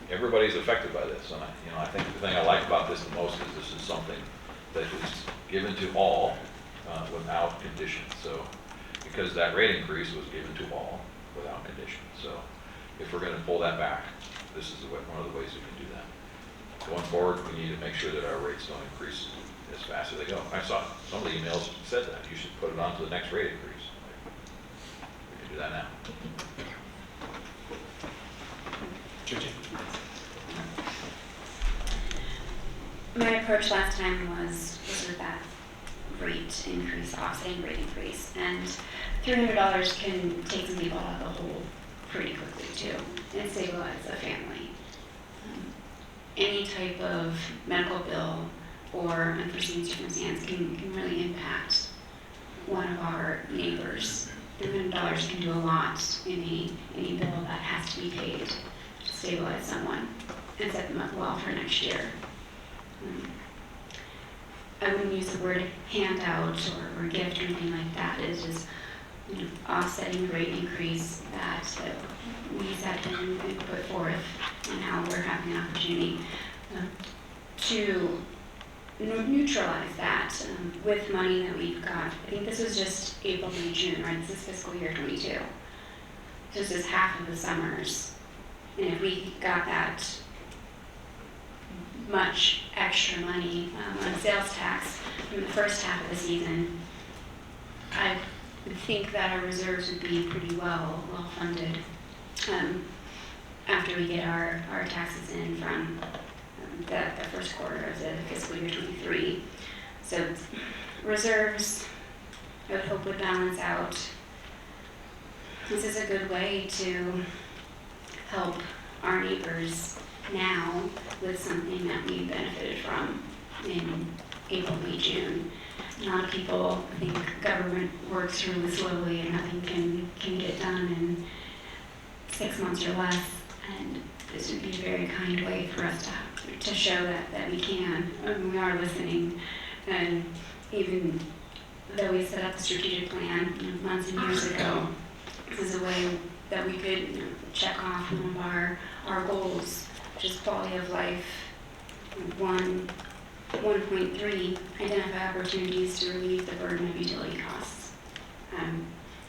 Everybody's affected by this, and I think the thing I like about this the most is this is something that is given to all without condition. So, because that rate increase was given to all without condition. So, if we're going to pull that back, this is one of the ways we can do that. Going forward, we need to make sure that our rates don't increase as fast as they go. I saw some of the emails said that you should put it on to the next rate increase. We can do that now. My approach last time was with that rate increase, offsetting rate increase, and $300 can take some people out of the hole pretty quickly too, and stabilize a family. Any type of medical bill or unforeseen circumstance can really impact one of our neighbors. $300 can do a lot in any bill that has to be paid to stabilize someone and set them up well for next year. I wouldn't use the word handout or gift or anything like that. It's just offsetting the rate increase that we set and put forth and how we're having an opportunity to neutralize that with money that we've got. I think this was just April, May, June, right? This is fiscal year 22. So this is half of the summers. And if we got that much extra money on sales tax from the first half of the season, I would think that our reserves would be pretty well funded after we get our taxes in from the first quarter of the fiscal year 23. So reserves, I would hope, would balance out. This is a good way to help our neighbors now with something that we benefited from in April, May, June. A lot of people think government works really slowly and nothing can get done in 6 months or less, and this would be a very kind way for us to show that we can. We are listening, and even though we set up the strategic plan months and years ago, this is a way that we could check off one of our goals, which is quality of life. 1.3, identify opportunities to relieve the burden of utility costs.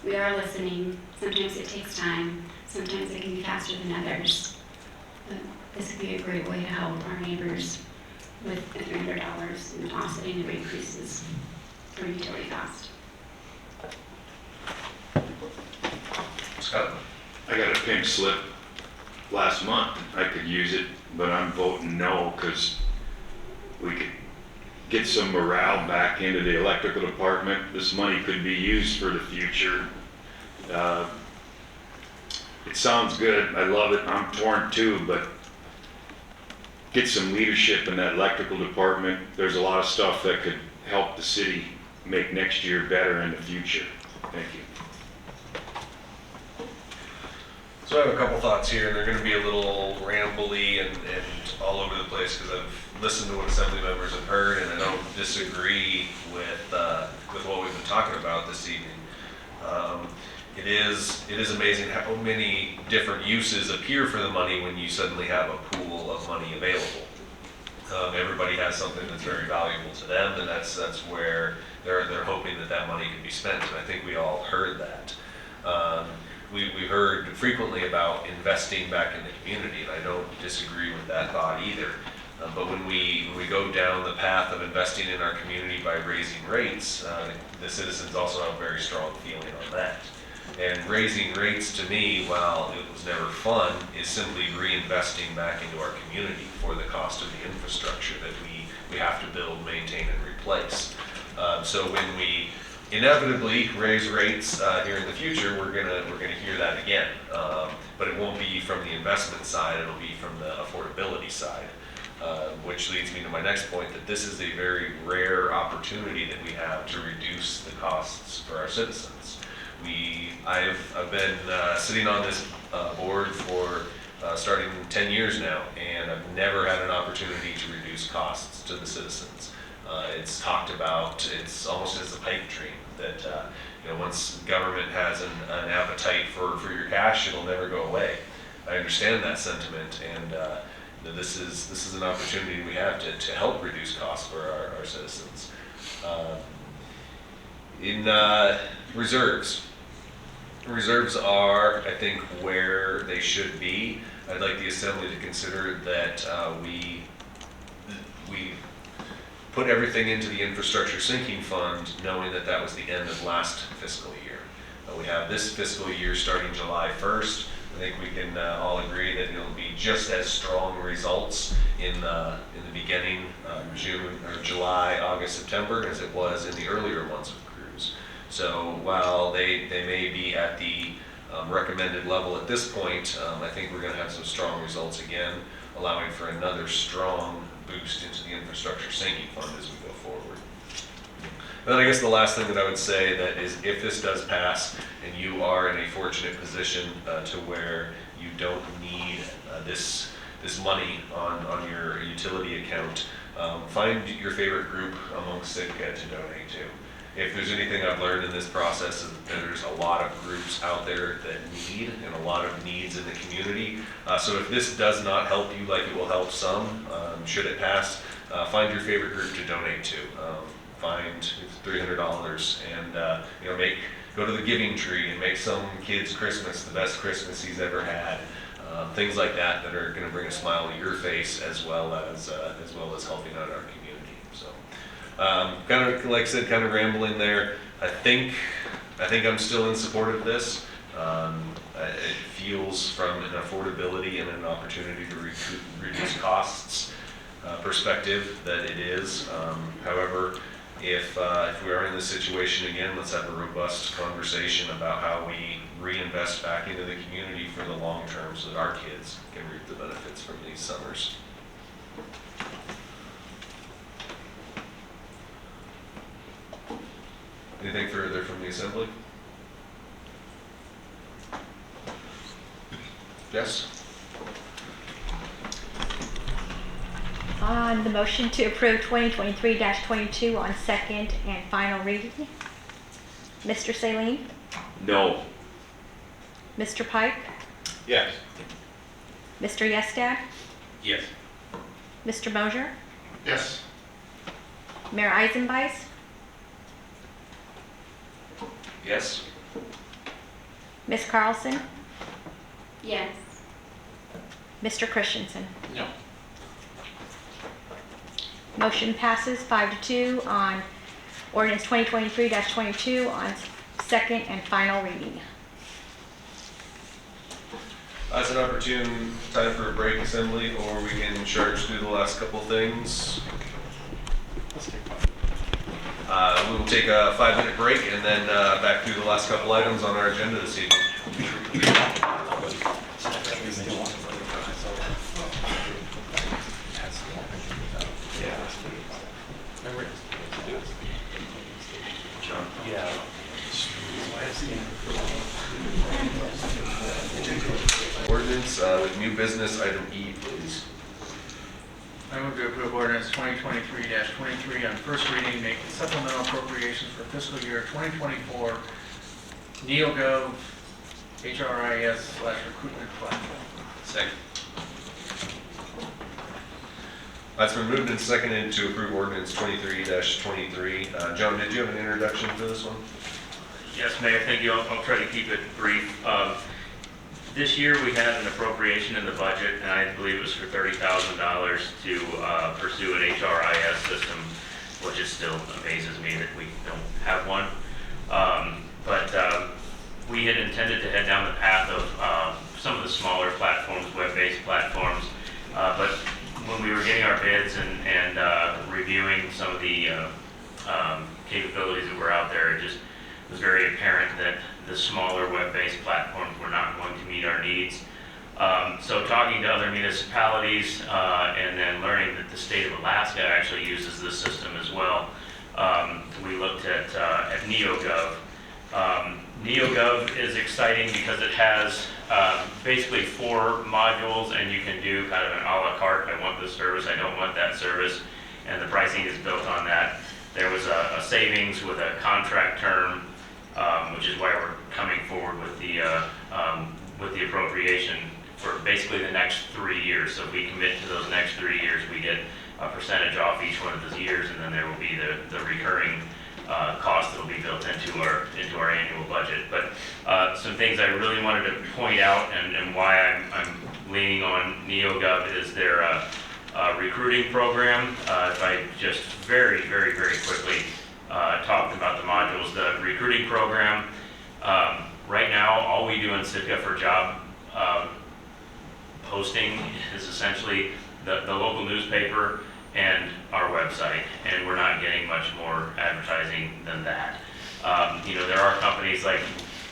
We are listening. Sometimes it takes time. Sometimes it can be faster than others. But this would be a great way to help our neighbors with the $300 and offsetting the rate increases for utility cost. Scott? I got a pink slip last month. I could use it, but I'm voting no because we could get some morale back into the electrical department. This money could be used for the future. It sounds good. I love it. I'm torn too, but get some leadership in that electrical department. There's a lot of stuff that could help the city make next year better in the future. Thank you. So I have a couple thoughts here, and they're going to be a little rambly and all over the place because I've listened to what assembly members have heard, and I don't disagree with what we've been talking about this evening. It is amazing how many different uses appear for the money when you suddenly have a pool of money available. Everybody has something that's very valuable to them, and that's where they're hoping that money can be spent. And I think we all heard that. We heard frequently about investing back in the community, and I don't disagree with that thought either. But when we go down the path of investing in our community by raising rates, the citizens also have a very strong feeling on that. And raising rates to me, while it was never fun, is simply reinvesting back into our community for the cost of the infrastructure that we have to build, maintain, and replace. So when we inevitably raise rates here in the future, we're gonna hear that again. But it won't be from the investment side, it'll be from the affordability side. Which leads me to my next point, that this is a very rare opportunity that we have to reduce the costs for our citizens. I've been sitting on this board for starting 10 years now, and I've never had an opportunity to reduce costs to the citizens. It's talked about, it's almost as a pipe dream that once government has an appetite for your cash, it'll never go away. I understand that sentiment, and this is an opportunity we have to help reduce costs for our citizens. In reserves. Reserves are, I think, where they should be. I'd like the Assembly to consider that we put everything into the infrastructure sinking fund, knowing that was the end of last fiscal year. We have this fiscal year starting July 1st. I think we can all agree that it'll be just as strong results in the beginning, June or July, August, September, as it was in the earlier months of cruise. So while they may be at the recommended level at this point, I think we're going to have some strong results again, allowing for another strong boost into the infrastructure sinking fund as we go forward. And then I guess the last thing that I would say that is, if this does pass and you are in a fortunate position to where you don't need this money on your utility account, find your favorite group amongst Sitka to donate to. If there's anything I've learned in this process, is that there's a lot of groups out there that need and a lot of needs in the community. So if this does not help you like it will help some, should it pass, find your favorite group to donate to. Find $300 and go to the Giving Tree and make some kid's Christmas the best Christmas he's ever had. Things like that that are going to bring a smile to your face as well as helping out our community. So, kind of like I said, kind of rambling there. I think I'm still in support of this. It feels from an affordability and an opportunity to reduce costs perspective that it is. However, if we are in this situation again, let's have a robust conversation about how we reinvest back into the community for the long term so that our kids can reap the benefits from these summers. Anything further from the Assembly? Yes? On the motion to approve 2023-22 on second and final reading, Mr. Saline, No. Mr. Pike, Yes. Mr. Yestad, Yes. Mr. Mosier, Yes. Mayor Eisenbeis, Yes? Ms. Carlson, Yes. Mr. Christensen. No. Motion passes 5-2 on ordinance 2023-22 on second and final reading. That's an opportune time for a break, Assembly, or we can charge through the last couple things. We will take a 5-minute break and then back through the last couple items on our agenda this evening. Ordinance with new business, item E, please. I move to approve ordinance 2023-23 on first reading, making supplemental appropriations for fiscal year 2024 NeoGov HRIS/recruitment platform. Second. That's been moved and seconded to approve ordinance 23-23. John, did you have an introduction for this one? Yes, Mayor, thank you. I'll try to keep it brief. This year we had an appropriation in the budget, and I believe it was for $30,000 to pursue an HRIS system, which is still amazes me that we don't have one. But we had intended to head down the path of some of the smaller platforms, web-based platforms, but when we were getting our bids and reviewing some of the capabilities that were out there, it just was very apparent that the smaller web-based platforms were not going to meet our needs. So talking to other municipalities and then learning that the state of Alaska actually uses this system as well, we looked at NeoGov. NeoGov is exciting because it has basically 4 modules, and you can do kind of an a la carte. I want this service, I don't want that service, and the pricing is built on that. There was a savings with a contract term, which is why we're coming forward with the appropriation for basically the next 3 years. So if we commit to those next 3 years, we get a percentage off each one of those years, and then there will be the recurring cost that will be built into our annual budget. But some things I really wanted to point out and why I'm leaning on NeoGov is their recruiting program. If I just very quickly talked about the modules, the recruiting program, right now all we do in Sitka for job posting is essentially the local newspaper and our website, and we're not getting much more advertising than that. There are companies like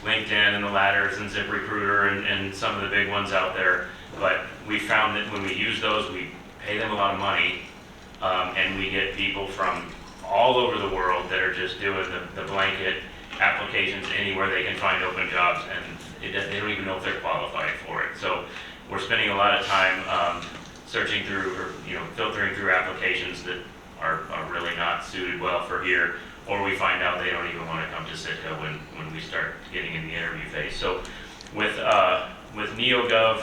LinkedIn and the Ladders and ZipRecruiter and some of the big ones out there, but we found that when we use those, we pay them a lot of money, and we get people from all over the world that are just doing the blanket applications anywhere they can find open jobs, and they don't even know if they're qualified for it. So we're spending a lot of time searching through, or filtering through applications that are really not suited well for here, or we find out they don't even want to come to Sitka when we start getting in the interview phase. So with NeoGov,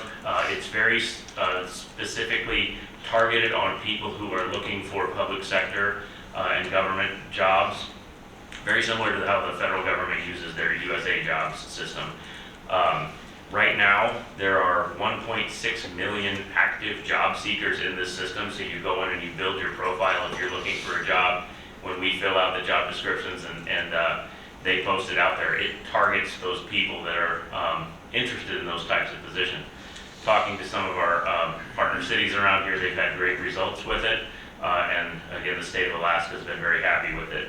it's very specifically targeted on people who are looking for public sector and government jobs, very similar to how the federal government uses their USA Jobs system. Right now, there are 1.6 million active job seekers in this system, so you go in and you build your profile if you're looking for a job. When we fill out the job descriptions and they post it out there, it targets those people that are interested in those types of positions. Talking to some of our partner cities around here, they've had great results with it, and again, the state of Alaska has been very happy with it.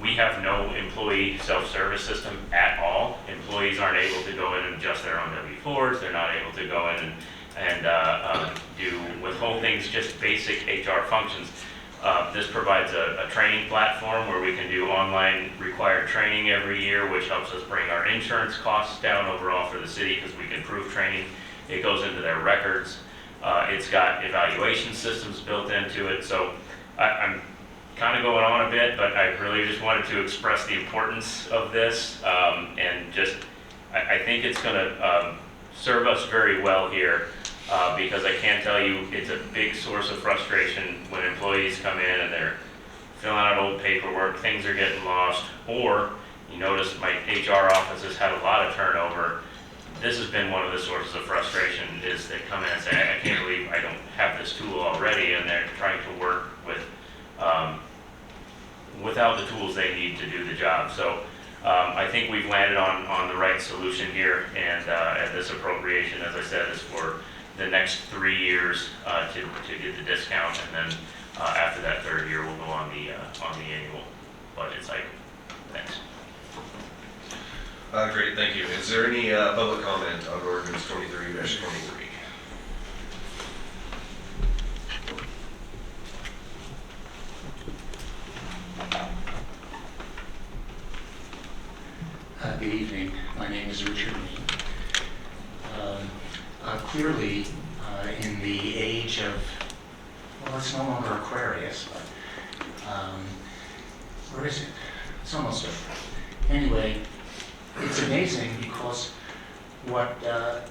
We have no employee self-service system at all. Employees aren't able to go in and adjust their own W-4s. They're not able to go in and do withhold things, just basic HR functions. This provides a training platform where we can do online required training every year, which helps us bring our insurance costs down overall for the city because we can prove training. It goes into their records. It's got evaluation systems built into it. So I'm kind of going on a bit, but I really just wanted to express the importance of this, and just I think it's going to serve us very well here, because I can tell you it's a big source of frustration when employees come in and they're filling out old paperwork, things are getting lost, or you notice my HR office has had a lot of turnover. This has been one of the sources of frustration, is they come in and say, I can't believe I don't have this tool already, and they're trying to work with without the tools they need to do the job. So I think we've landed on the right solution here, and this appropriation, as I said, is for the next 3 years to get the discount, and then after that third year, we'll go on the annual budget cycle. Thanks. Great, thank you. Is there any public comment on ordinance 23-23? Good evening. My name is Richard Lee. Clearly, in the age of, well, it's no longer Aquarius, but where is it? It's almost over. Anyway, it's amazing because what the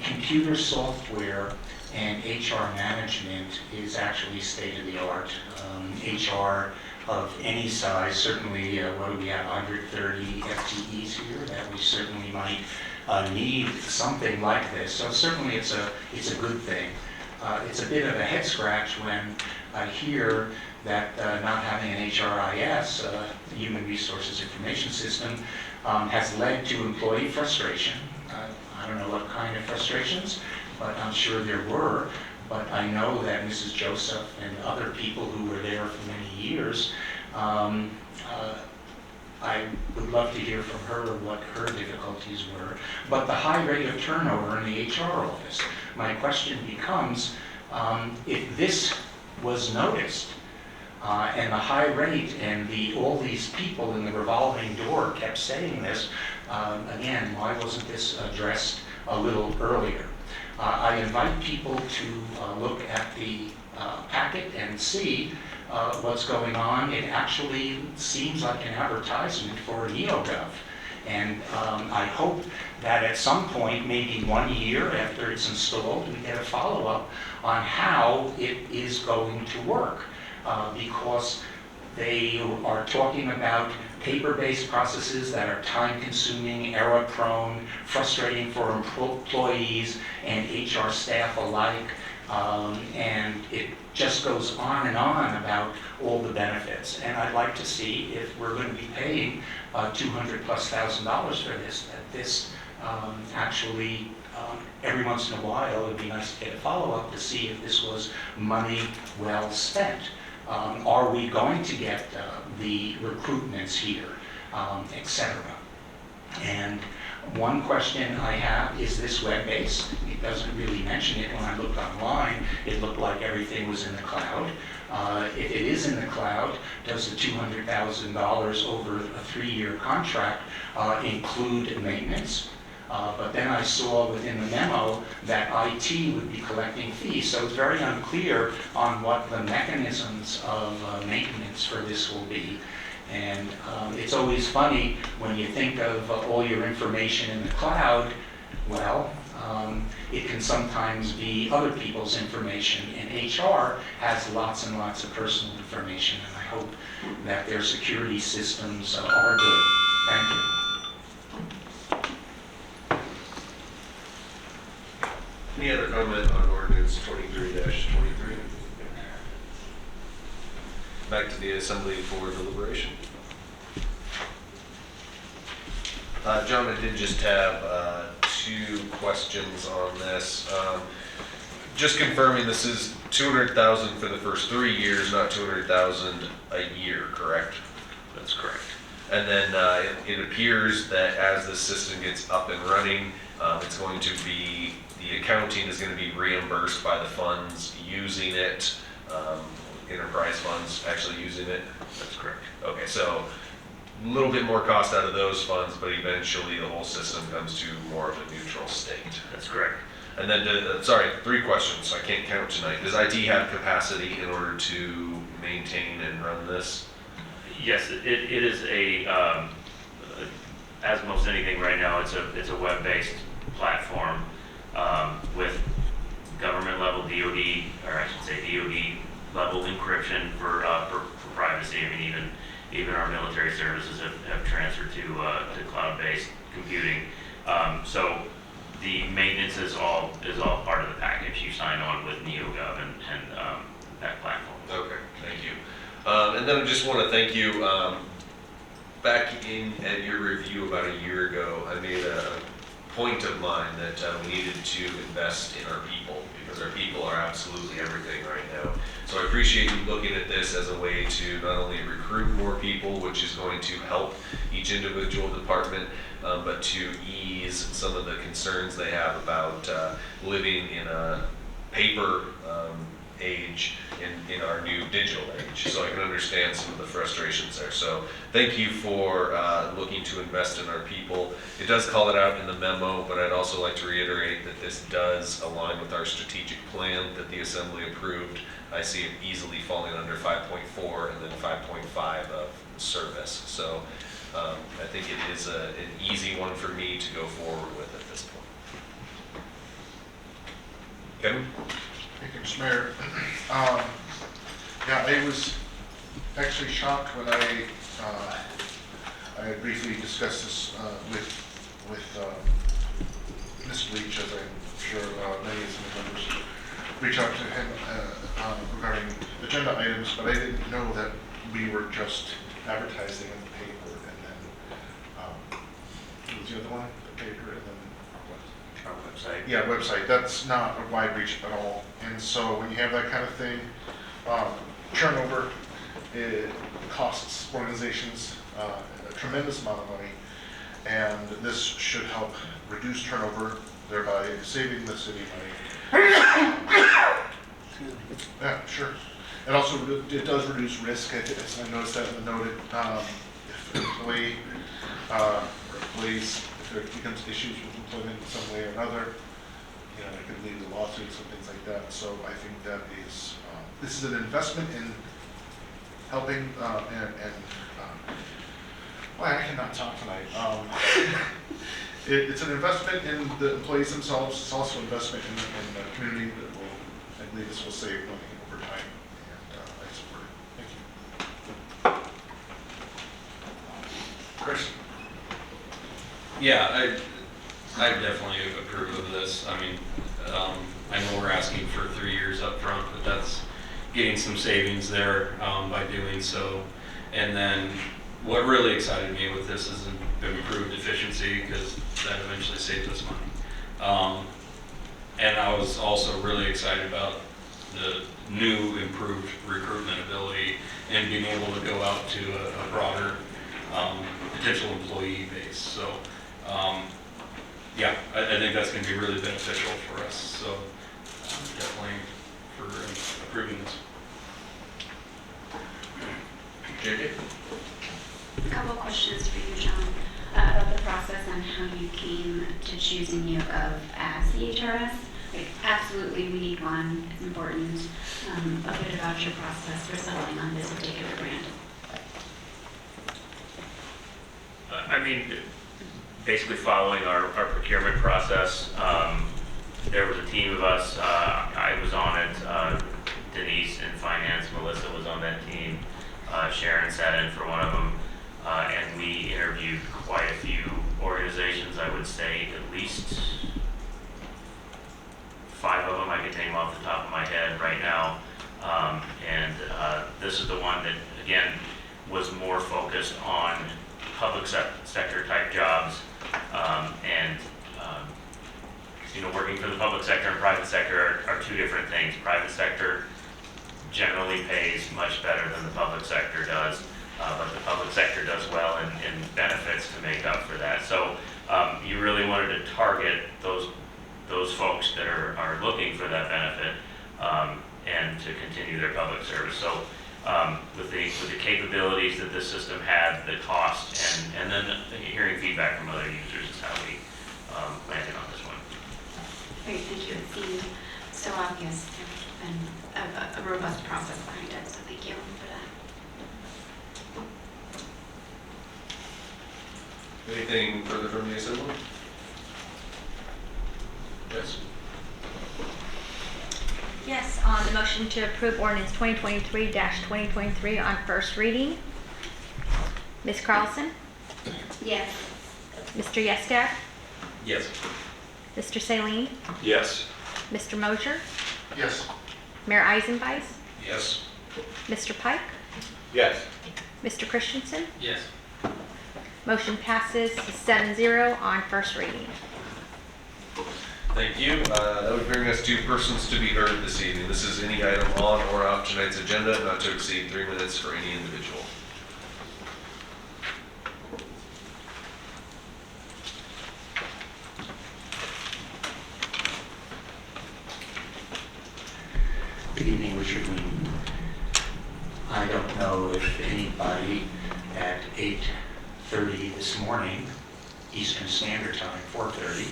computer software and HR management is actually state of the art. HR of any size, certainly, what do we have, 130 FTEs here, that we certainly might need something like this. So certainly it's a good thing. It's a bit of a head scratch when I hear that not having an HRIS, the Human Resources Information System, has led to employee frustration. I don't know what kind of frustrations, but I'm sure there were. But I know that Mrs. Joseph and other people who were there for many years, I would love to hear from her what her difficulties were. But the high rate of turnover in the HR office, my question becomes, if this was noticed, and the high rate and all these people in the revolving door kept saying this, again, why wasn't this addressed a little earlier? I invite people to look at the packet and see what's going on. It actually seems like an advertisement for NeoGov. And I hope that at some point, maybe 1 year after it's installed, we get a follow-up on how it is going to work. Because they are talking about paper-based processes that are time-consuming, error-prone, frustrating for employees and HR staff alike, and it just goes on and on about all the benefits. And I'd like to see if we're going to be paying $200,000+ for this, that this Actually, every once in a while, it would be nice to get a follow-up to see if this was money well spent. Are we going to get the recruitments here, et cetera? And one question I have, is this web-based? It doesn't really mention it. When I looked online, it looked like everything was in the cloud. If it is in the cloud, does the $200,000 over a 3-year contract include maintenance? But then I saw within the memo that IT would be collecting fees, so it's very unclear on what the mechanisms of maintenance for this will be. And it's always funny when you think of all your information in the cloud, well, it can sometimes be other people's information, and HR has lots and lots of personal information, and I hope that their security systems are good. Thank you. Any other comment on ordinance 23-23? Back to the assembly for deliberation. John, I did just have 2 questions on this. Just confirming, this is 200,000 for the first 3 years, not 200,000 a year, correct? That's correct. And then it appears that as the system gets up and running, it's going to be, the accounting is going to be reimbursed by the funds using it, enterprise funds actually using it. That's correct. Okay, so a little bit more cost out of those funds, but eventually the whole system comes to more of a neutral state. That's correct. And then, sorry, 3 questions, so I can't count tonight. Does IT have capacity in order to maintain and run this? Yes, it is a, as most anything right now, it's a web-based platform with government level DoD, or I should say DoD level encryption for privacy. I mean, even our military services have transferred to cloud-based computing. So the maintenance is all part of the package. You sign on with NeoGov and that platform. Okay, thank you. And then I just want to thank you. Back at your review about a year ago, I made a point of mine that we needed to invest in our people, because our people are absolutely everything right now. So I appreciate you looking at this as a way to not only recruit more people, which is going to help each individual department, but to ease some of the concerns they have about living in a paper age in our new digital age. So I can understand some of the frustrations there. So thank you for looking to invest in our people. It does call it out in the memo, but I'd also like to reiterate that this does align with our strategic plan that the Assembly approved. I see it easily falling under 5.4 and then 5.5 of service. So I think it is an easy one for me to go forward with at this point. Kevin? Thank you, Mr. Mayor. Yeah, I was actually shocked when I briefly discussed this with Ms. Leach, as I'm sure many of the members reach out to him regarding agenda items, but I didn't know that we were just advertising in the paper and then what was the other one? The paper and then Our website. yeah, website. That's not a wide reach at all. And so when you have that kind of thing, turnover, it costs organizations a tremendous amount of money. And this should help reduce turnover, thereby saving the city money. Yeah, sure. And also, it does reduce risk. I noticed that in the noted, if an employee or employees, if there becomes issues with employment in some way or another, you know, it could lead to lawsuits and things like that. So I think that is, this is an investment in helping well, I cannot talk tonight. It's an investment in the employees themselves. It's also an investment in the community that will, I believe this will save money over time. And I support it. Thank you. Chris? Yeah, I definitely approve of this. I mean, I know we're asking for 3 years up front, but that's getting some savings there by doing so. And then what really excited me with this is improved efficiency, because that eventually saved us money. And I was also really excited about the new improved recruitment ability and being able to go out to a broader potential employee base. So, yeah, I think that's going to be really beneficial for us. So, definitely for approving this. JJ? A couple questions for you, John, about the process and how you came to choosing you as the HRS. Like, absolutely, we need one. It's important. A bit about your process for settling on this particular brand. I mean, basically following our procurement process, there was a team of us. I was on it. Denise in finance, Melissa was on that team. Sharon sat in for one of them. And we interviewed quite a few organizations. I would say at least 5 of them I could name off the top of my head right now. And this is the one that, again, was more focused on public sector type jobs. Working for the public sector and private sector are 2 different things. Private sector generally pays much better than the public sector does. But the public sector does well in benefits to make up for that. So you really wanted to target those folks that are looking for that benefit and to continue their public service. So with the capabilities that this system had, the cost, and then hearing feedback from other users is how we landed on this one. Great, thank you. It seemed so obvious and a robust process behind it, so thank you for that. Anything further from the assembly? Yes. Yes, on the motion to approve ordinance 2023-2023 on first reading. Ms. Carlson? Yes. Mr. Yestak? Yes. Mr. Saline? Yes. Mr. Mosher? Yes. Mayor Eisenbeis? Yes. Mr. Pike? Yes. Mr. Christensen? Yes. Motion passes 7-0 on first reading. Thank you. That would bring us to persons to be heard this evening. This is any item on or off tonight's agenda, not to exceed 3 minutes for any individual. Good evening, Richard Green. I don't know if anybody at 8:30 this morning, Eastern Standard Time, 4:30,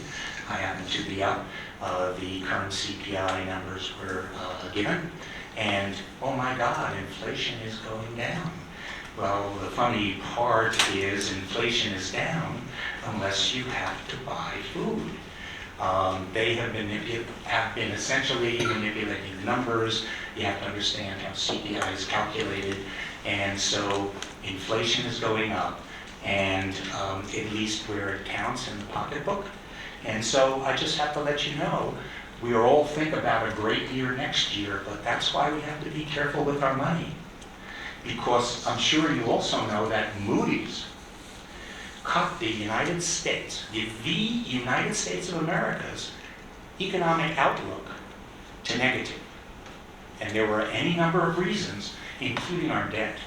I happened to be up. The current CPI numbers were given, and oh my God, inflation is going down. Well, the funny part is inflation is down unless you have to buy food. They have been essentially manipulating the numbers. You have to understand how CPI is calculated, and so inflation is going up, and at least where it counts in the pocketbook. And so I just have to let you know, we are all think about a great year next year, but that's why we have to be careful with our money. Because I'm sure you also know that Moody's cut the United States, the United States of America's economic outlook to negative. And there were any number of reasons, including our debt.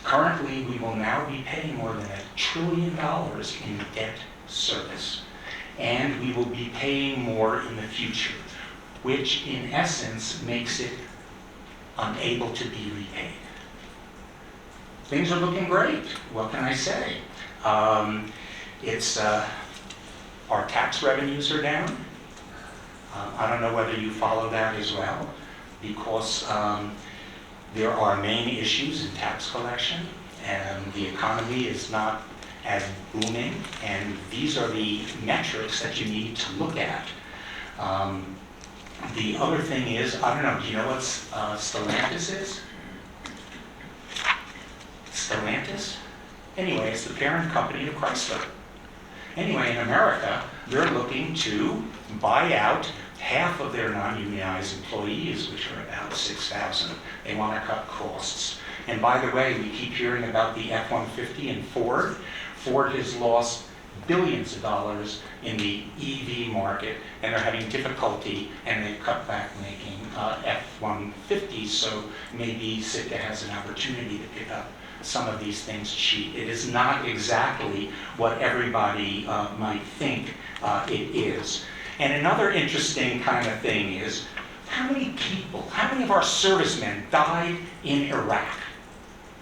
Currently, we will now be paying more than $1 trillion in debt service. And we will be paying more in the future, which in essence makes it unable to be repaid. Things are looking great. What can I say? Our tax revenues are down. I don't know whether you follow that as well, because there are main issues in tax collection, and the economy is not as booming, and these are the metrics that you need to look at. The other thing is, I don't know, do you know what Stellantis is? Stellantis? Anyway, it's the parent company of Chrysler. Anyway, in America, they're looking to buy out half of their non-unionized employees, which are about 6,000. They want to cut costs. And by the way, we keep hearing about the F-150 and Ford. Ford has lost billions of dollars in the EV market, and they're having difficulty, and they've cut back making F-150s, so maybe Sitka has an opportunity to pick up some of these things cheap. It is not exactly what everybody might think it is. And another interesting kind of thing is, how many people, how many of our servicemen died in Iraq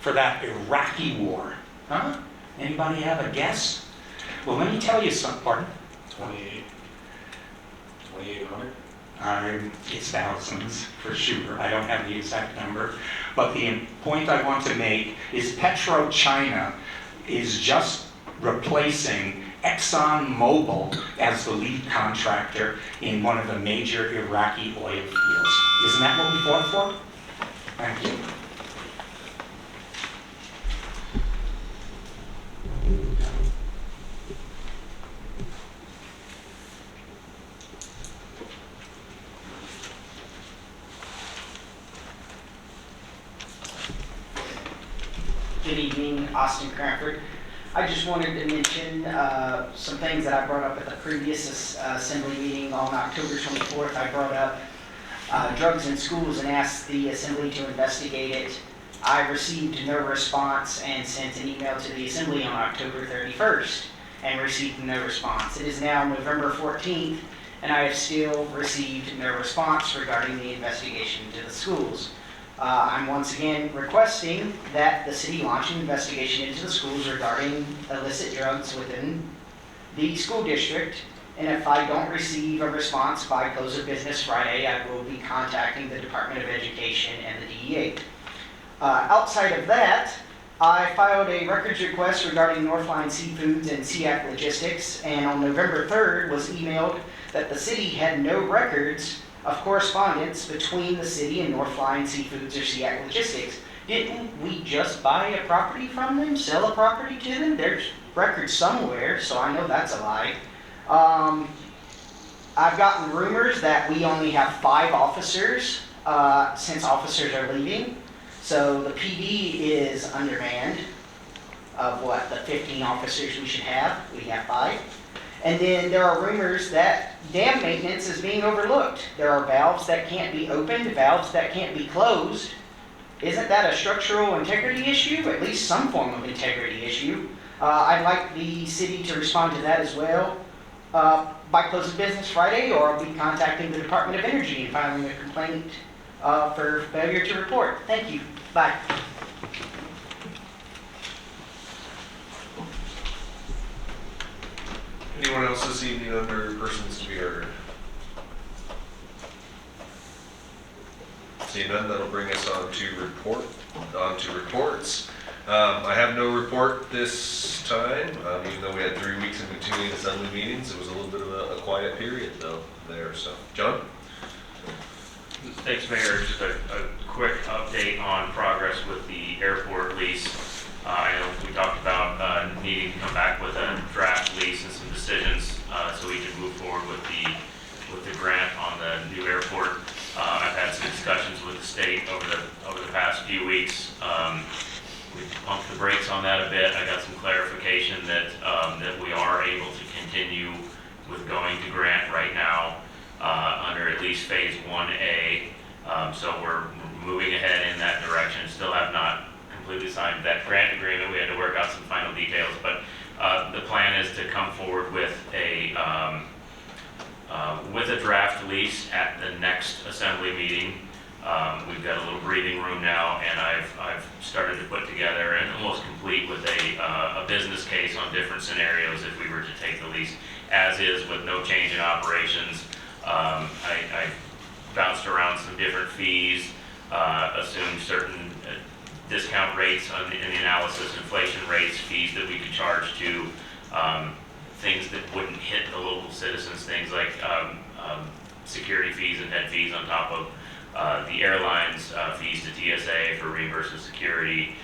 for that Iraqi war? Huh? Anybody have a guess? Well, let me tell you something. Pardon? 2,800? It's thousands, for sure. I don't have the exact number. But the point I want to make is PetroChina is just replacing ExxonMobil as the lead contractor in one of the major Iraqi oil fields. Isn't that what we fought for? Thank you. Good evening, Austin Cranford. I just wanted to mention some things that I brought up at the previous assembly meeting on October 24th. I brought up drugs in schools and asked the assembly to investigate it. I received no response and sent an email to the assembly on October 31st and received no response. It is now November 14th and I have still received no response regarding the investigation into the schools. I'm once again requesting that the city launch an investigation into the schools regarding illicit drugs within the school district. And if I don't receive a response by close of business Friday, I will be contacting the Department of Education and the DEA. Outside of that, I filed a records request regarding Northline Seafoods and SEAC Logistics, and on November 3rd was emailed that the city had no records of correspondence between the city and Northline Seafoods or SEAC Logistics. Didn't we just buy a property from them, sell a property to them? There's records somewhere, so I know that's a lie. I've gotten rumors that we only have 5 officers since officers are leaving. So the PD is undermanned of what, the 15 officers we should have. We have 5. And then there are rumors that dam maintenance is being overlooked. There are valves that can't be opened, valves that can't be closed. Isn't that a structural integrity issue? At least some form of integrity issue. I'd like the city to respond to that as well by close of business Friday, or I'll be contacting the Department of Energy and filing a complaint for failure to report. Thank you. Bye. Anyone else this evening under persons to be heard? Seeing none, that'll bring us on to reports. I have no report this time, even though we had 3 weeks in between assembly meetings. It was a little bit of a quiet period though there. So, John? Thanks, Mayor. Just a quick update on progress with the airport lease. I know we talked about needing to come back with a draft lease and some decisions so we can move forward with the grant on the new airport. I've had some discussions with the state over the past few weeks. We pumped the brakes on that a bit. I got some clarification that we are able to continue with going to grant right now under at least phase 1A. So we're moving ahead in that direction. Still have not completely signed that grant agreement. We had to work out some final details, but the plan is to come forward with a draft lease at the next assembly meeting. We've got a little breathing room now, and I've started to put together and almost complete with a business case on different scenarios if we were to take the lease as is with no change in operations. I bounced around some different fees, assumed certain discount rates in the analysis, inflation rates, fees that we could charge to things that wouldn't hit the local citizens, things like security fees and head fees on top of the airlines, fees to TSA for reimbursement security,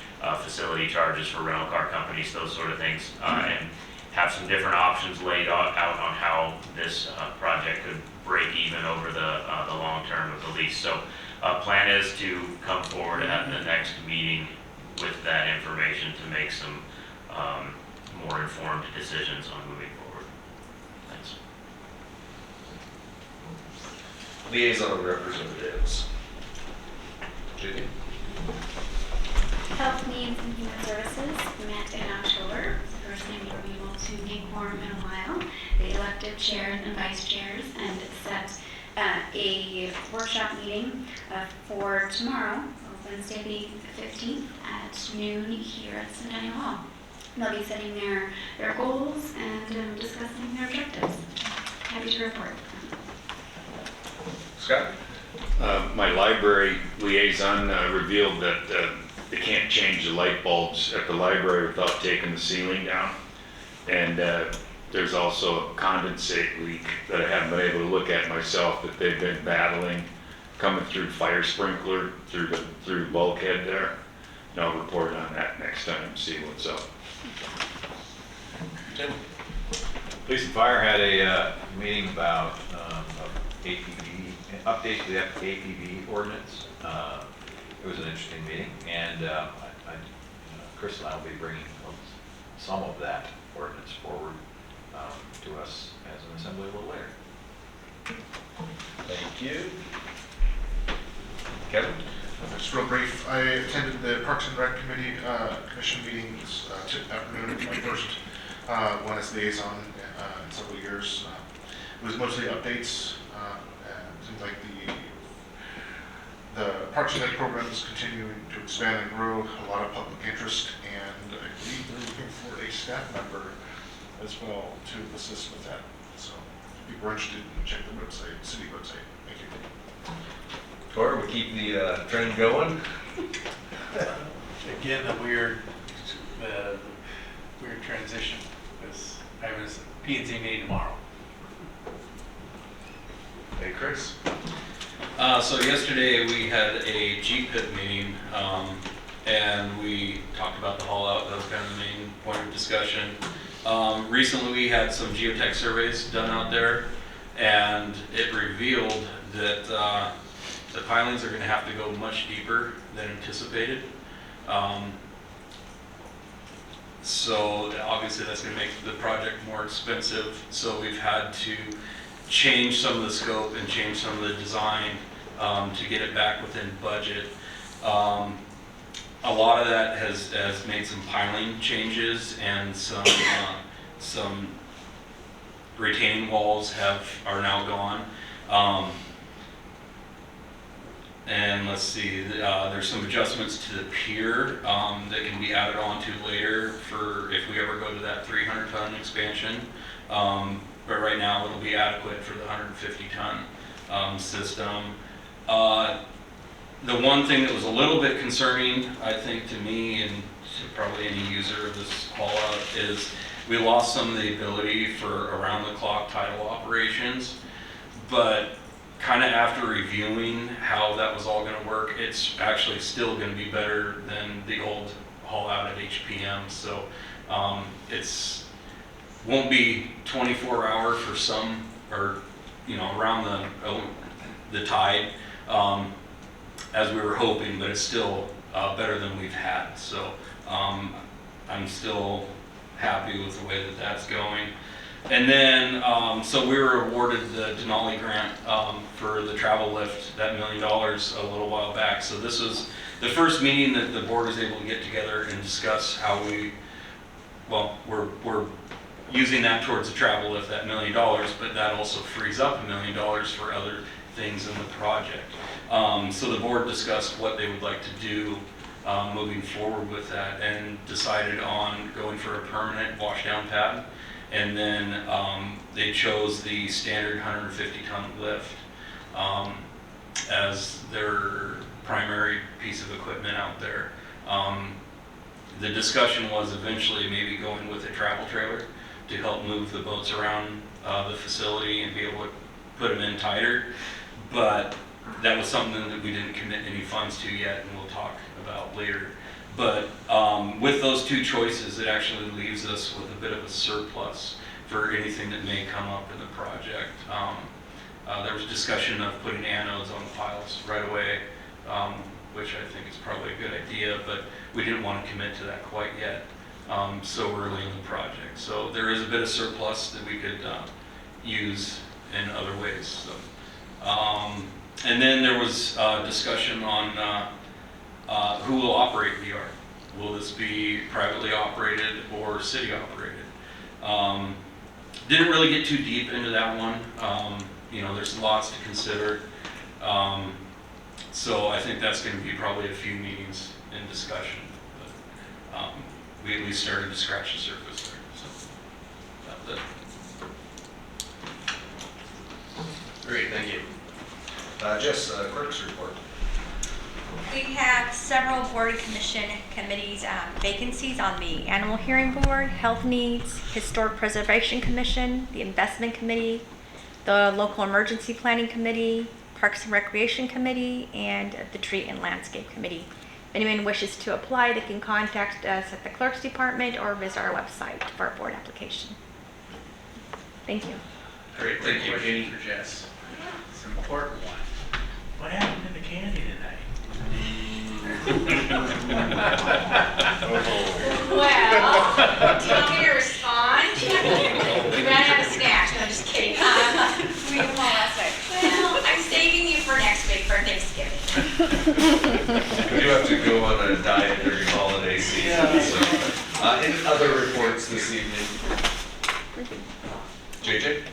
facility charges for rental car companies, those sort of things, and have some different options laid out on how this project could break even over the long term of the lease. So plan is to come forward at the next meeting with that information to make some more informed decisions on moving forward. Thanks. Liaison representatives. Judy? Health Needs and Human Services met in October. It's the first time we were able to make quorum in a while. They elected chairs and vice chairs and set a workshop meeting for tomorrow, Wednesday the 15th at noon here at Centennial Hall. They'll be setting their goals and discussing their objectives. Happy to report. Scott? My library liaison revealed that they can't change the light bulbs at the library without taking the ceiling down. And there's also a condensate leak that I haven't been able to look at myself that they've been battling coming through fire sprinkler through the bulkhead there. And I'll report on that next time, see what's up. Tim? Police and Fire had a meeting about APB, update to the APB ordinance. It was an interesting meeting, and Chris and I will be bringing some of that ordinance forward to us as an assembly a little later. Thank you. Kevin? Just real brief, I attended the Parks and Rec Committee Commission meeting this afternoon. It's my first one as liaison in several years. It was mostly updates. It seems like the Parks and Rec program is continuing to expand and grow. A lot of public interest, and I believe they're looking for a staff member as well to assist with that. So if people are interested, check the website, city website. Thank you. Or we keep the trend going. Again, the weird transition, because I was P&Z meeting tomorrow. Hey, Chris? So yesterday we had a GPIP meeting, and we talked about the haul out. That was kind of the main point of discussion. Recently we had some geotech surveys done out there, and it revealed that the pilings are going to have to go much deeper than anticipated. So obviously that's going to make the project more expensive. So we've had to change some of the scope and change some of the design to get it back within budget. A lot of that has made some piling changes, and some retaining walls are now gone. And let's see, there's some adjustments to the pier that can be added on to later for if we ever go to that 300-ton expansion. But right now it'll be adequate for the 150-ton system. The one thing that was a little bit concerning, I think, to me and to probably any user of this haul out is we lost some of the ability for around-the-clock tidal operations. But kind of after reviewing how that was all going to work, it's actually still going to be better than the old haul out at HPM. So it's won't be 24-hour for some, or around the tide as we were hoping, but it's still better than we've had. So I'm still happy with the way that that's going. And then, so we were awarded the Denali grant for the travel lift, that $1 million a little while back. So this was the first meeting that the board was able to get together and discuss how we're using that towards the travel lift, that $1 million, but that also frees up $1 million for other things in the project. So the board discussed what they would like to do moving forward with that, and decided on going for a permanent washdown pad. And then they chose the standard 150-ton lift as their primary piece of equipment out there. The discussion was eventually maybe going with a travel trailer to help move the boats around the facility and be able to put them in tighter. But that was something that we didn't commit any funds to yet, and we'll talk about later. But with those two choices, it actually leaves us with a bit of a surplus for anything that may come up in the project. There was discussion of putting anodes on the piles right away, which I think is probably a good idea, but we didn't want to commit to that quite yet, so early in the project. So there is a bit of surplus that we could use in other ways. So, and then there was discussion on who will operate the yard. Will this be privately operated or city operated? Didn't really get too deep into that one. You know, there's lots to consider. So I think that's going to be probably a few meetings in discussion. But we at least started to scratch the surface there. So that's it. Great, thank you. Jess, clerk's report. We have several board and commission committees vacancies on the Animal Hearing Board, Health Needs, Historic Preservation Commission, the Investment Committee, the Local Emergency Planning Committee, Parks and Recreation Committee, and the Tree and Landscape Committee. If anyone wishes to apply, they can contact us at the Clerk's Department or visit our website for a board application. Thank you. Great, thank you, Question Jeannie. for Jess. It's an important one. What happened to the candy tonight? Well, do you want me to respond? We ran out of snacks, no, I'm just kidding. We ate them all last night. Well, I'm saving you for next week for Thanksgiving. We do have to go on a diet during holiday season, so. Any other reports this evening? JJ?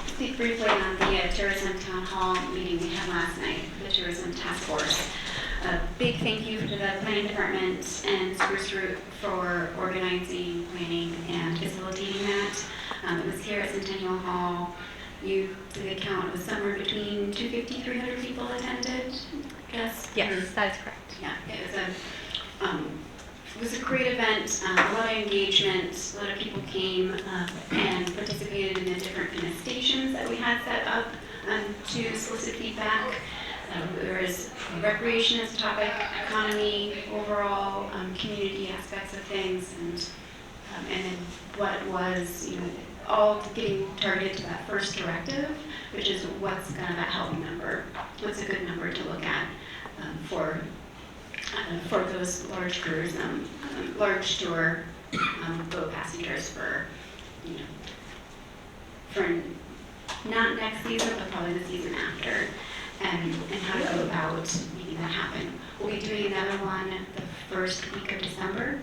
Speak briefly on the tourism town hall meeting we had last night, the tourism task force. A big thank you to the planning department and Spruce Root for organizing, planning, and facilitating that. It was here at Centennial Hall. The count was somewhere between 250, 300 people attended, I guess. Yes, that is correct. Yeah, it was a great event, a lot of engagement, a lot of people came and participated in the different kind of stations that we had set up to solicit feedback. There is recreation as a topic, economy, overall community aspects of things, and then what was, all getting targeted to that first directive, which is what's kind of that healthy number, what's a good number to look at for those large cruise, large tour boat passengers for not next season, but probably the season after, and how to go about making that happen. We'll be doing another one the first week of December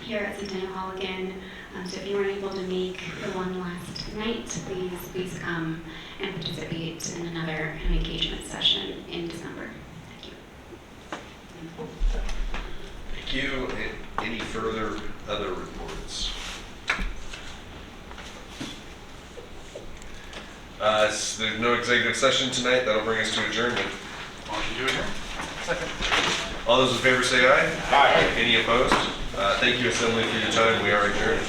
here at Centennial Hall again. So if you weren't able to make the one last night, please come and participate in another engagement session in December. Thank you. Any further other reports? There's no executive session tonight. That'll bring us to adjournment. Motion to adjourn. Second. All those in favor say aye. Aye. Any opposed? Thank you, Assembly, for your time. We are adjourned.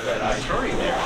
That attorney there.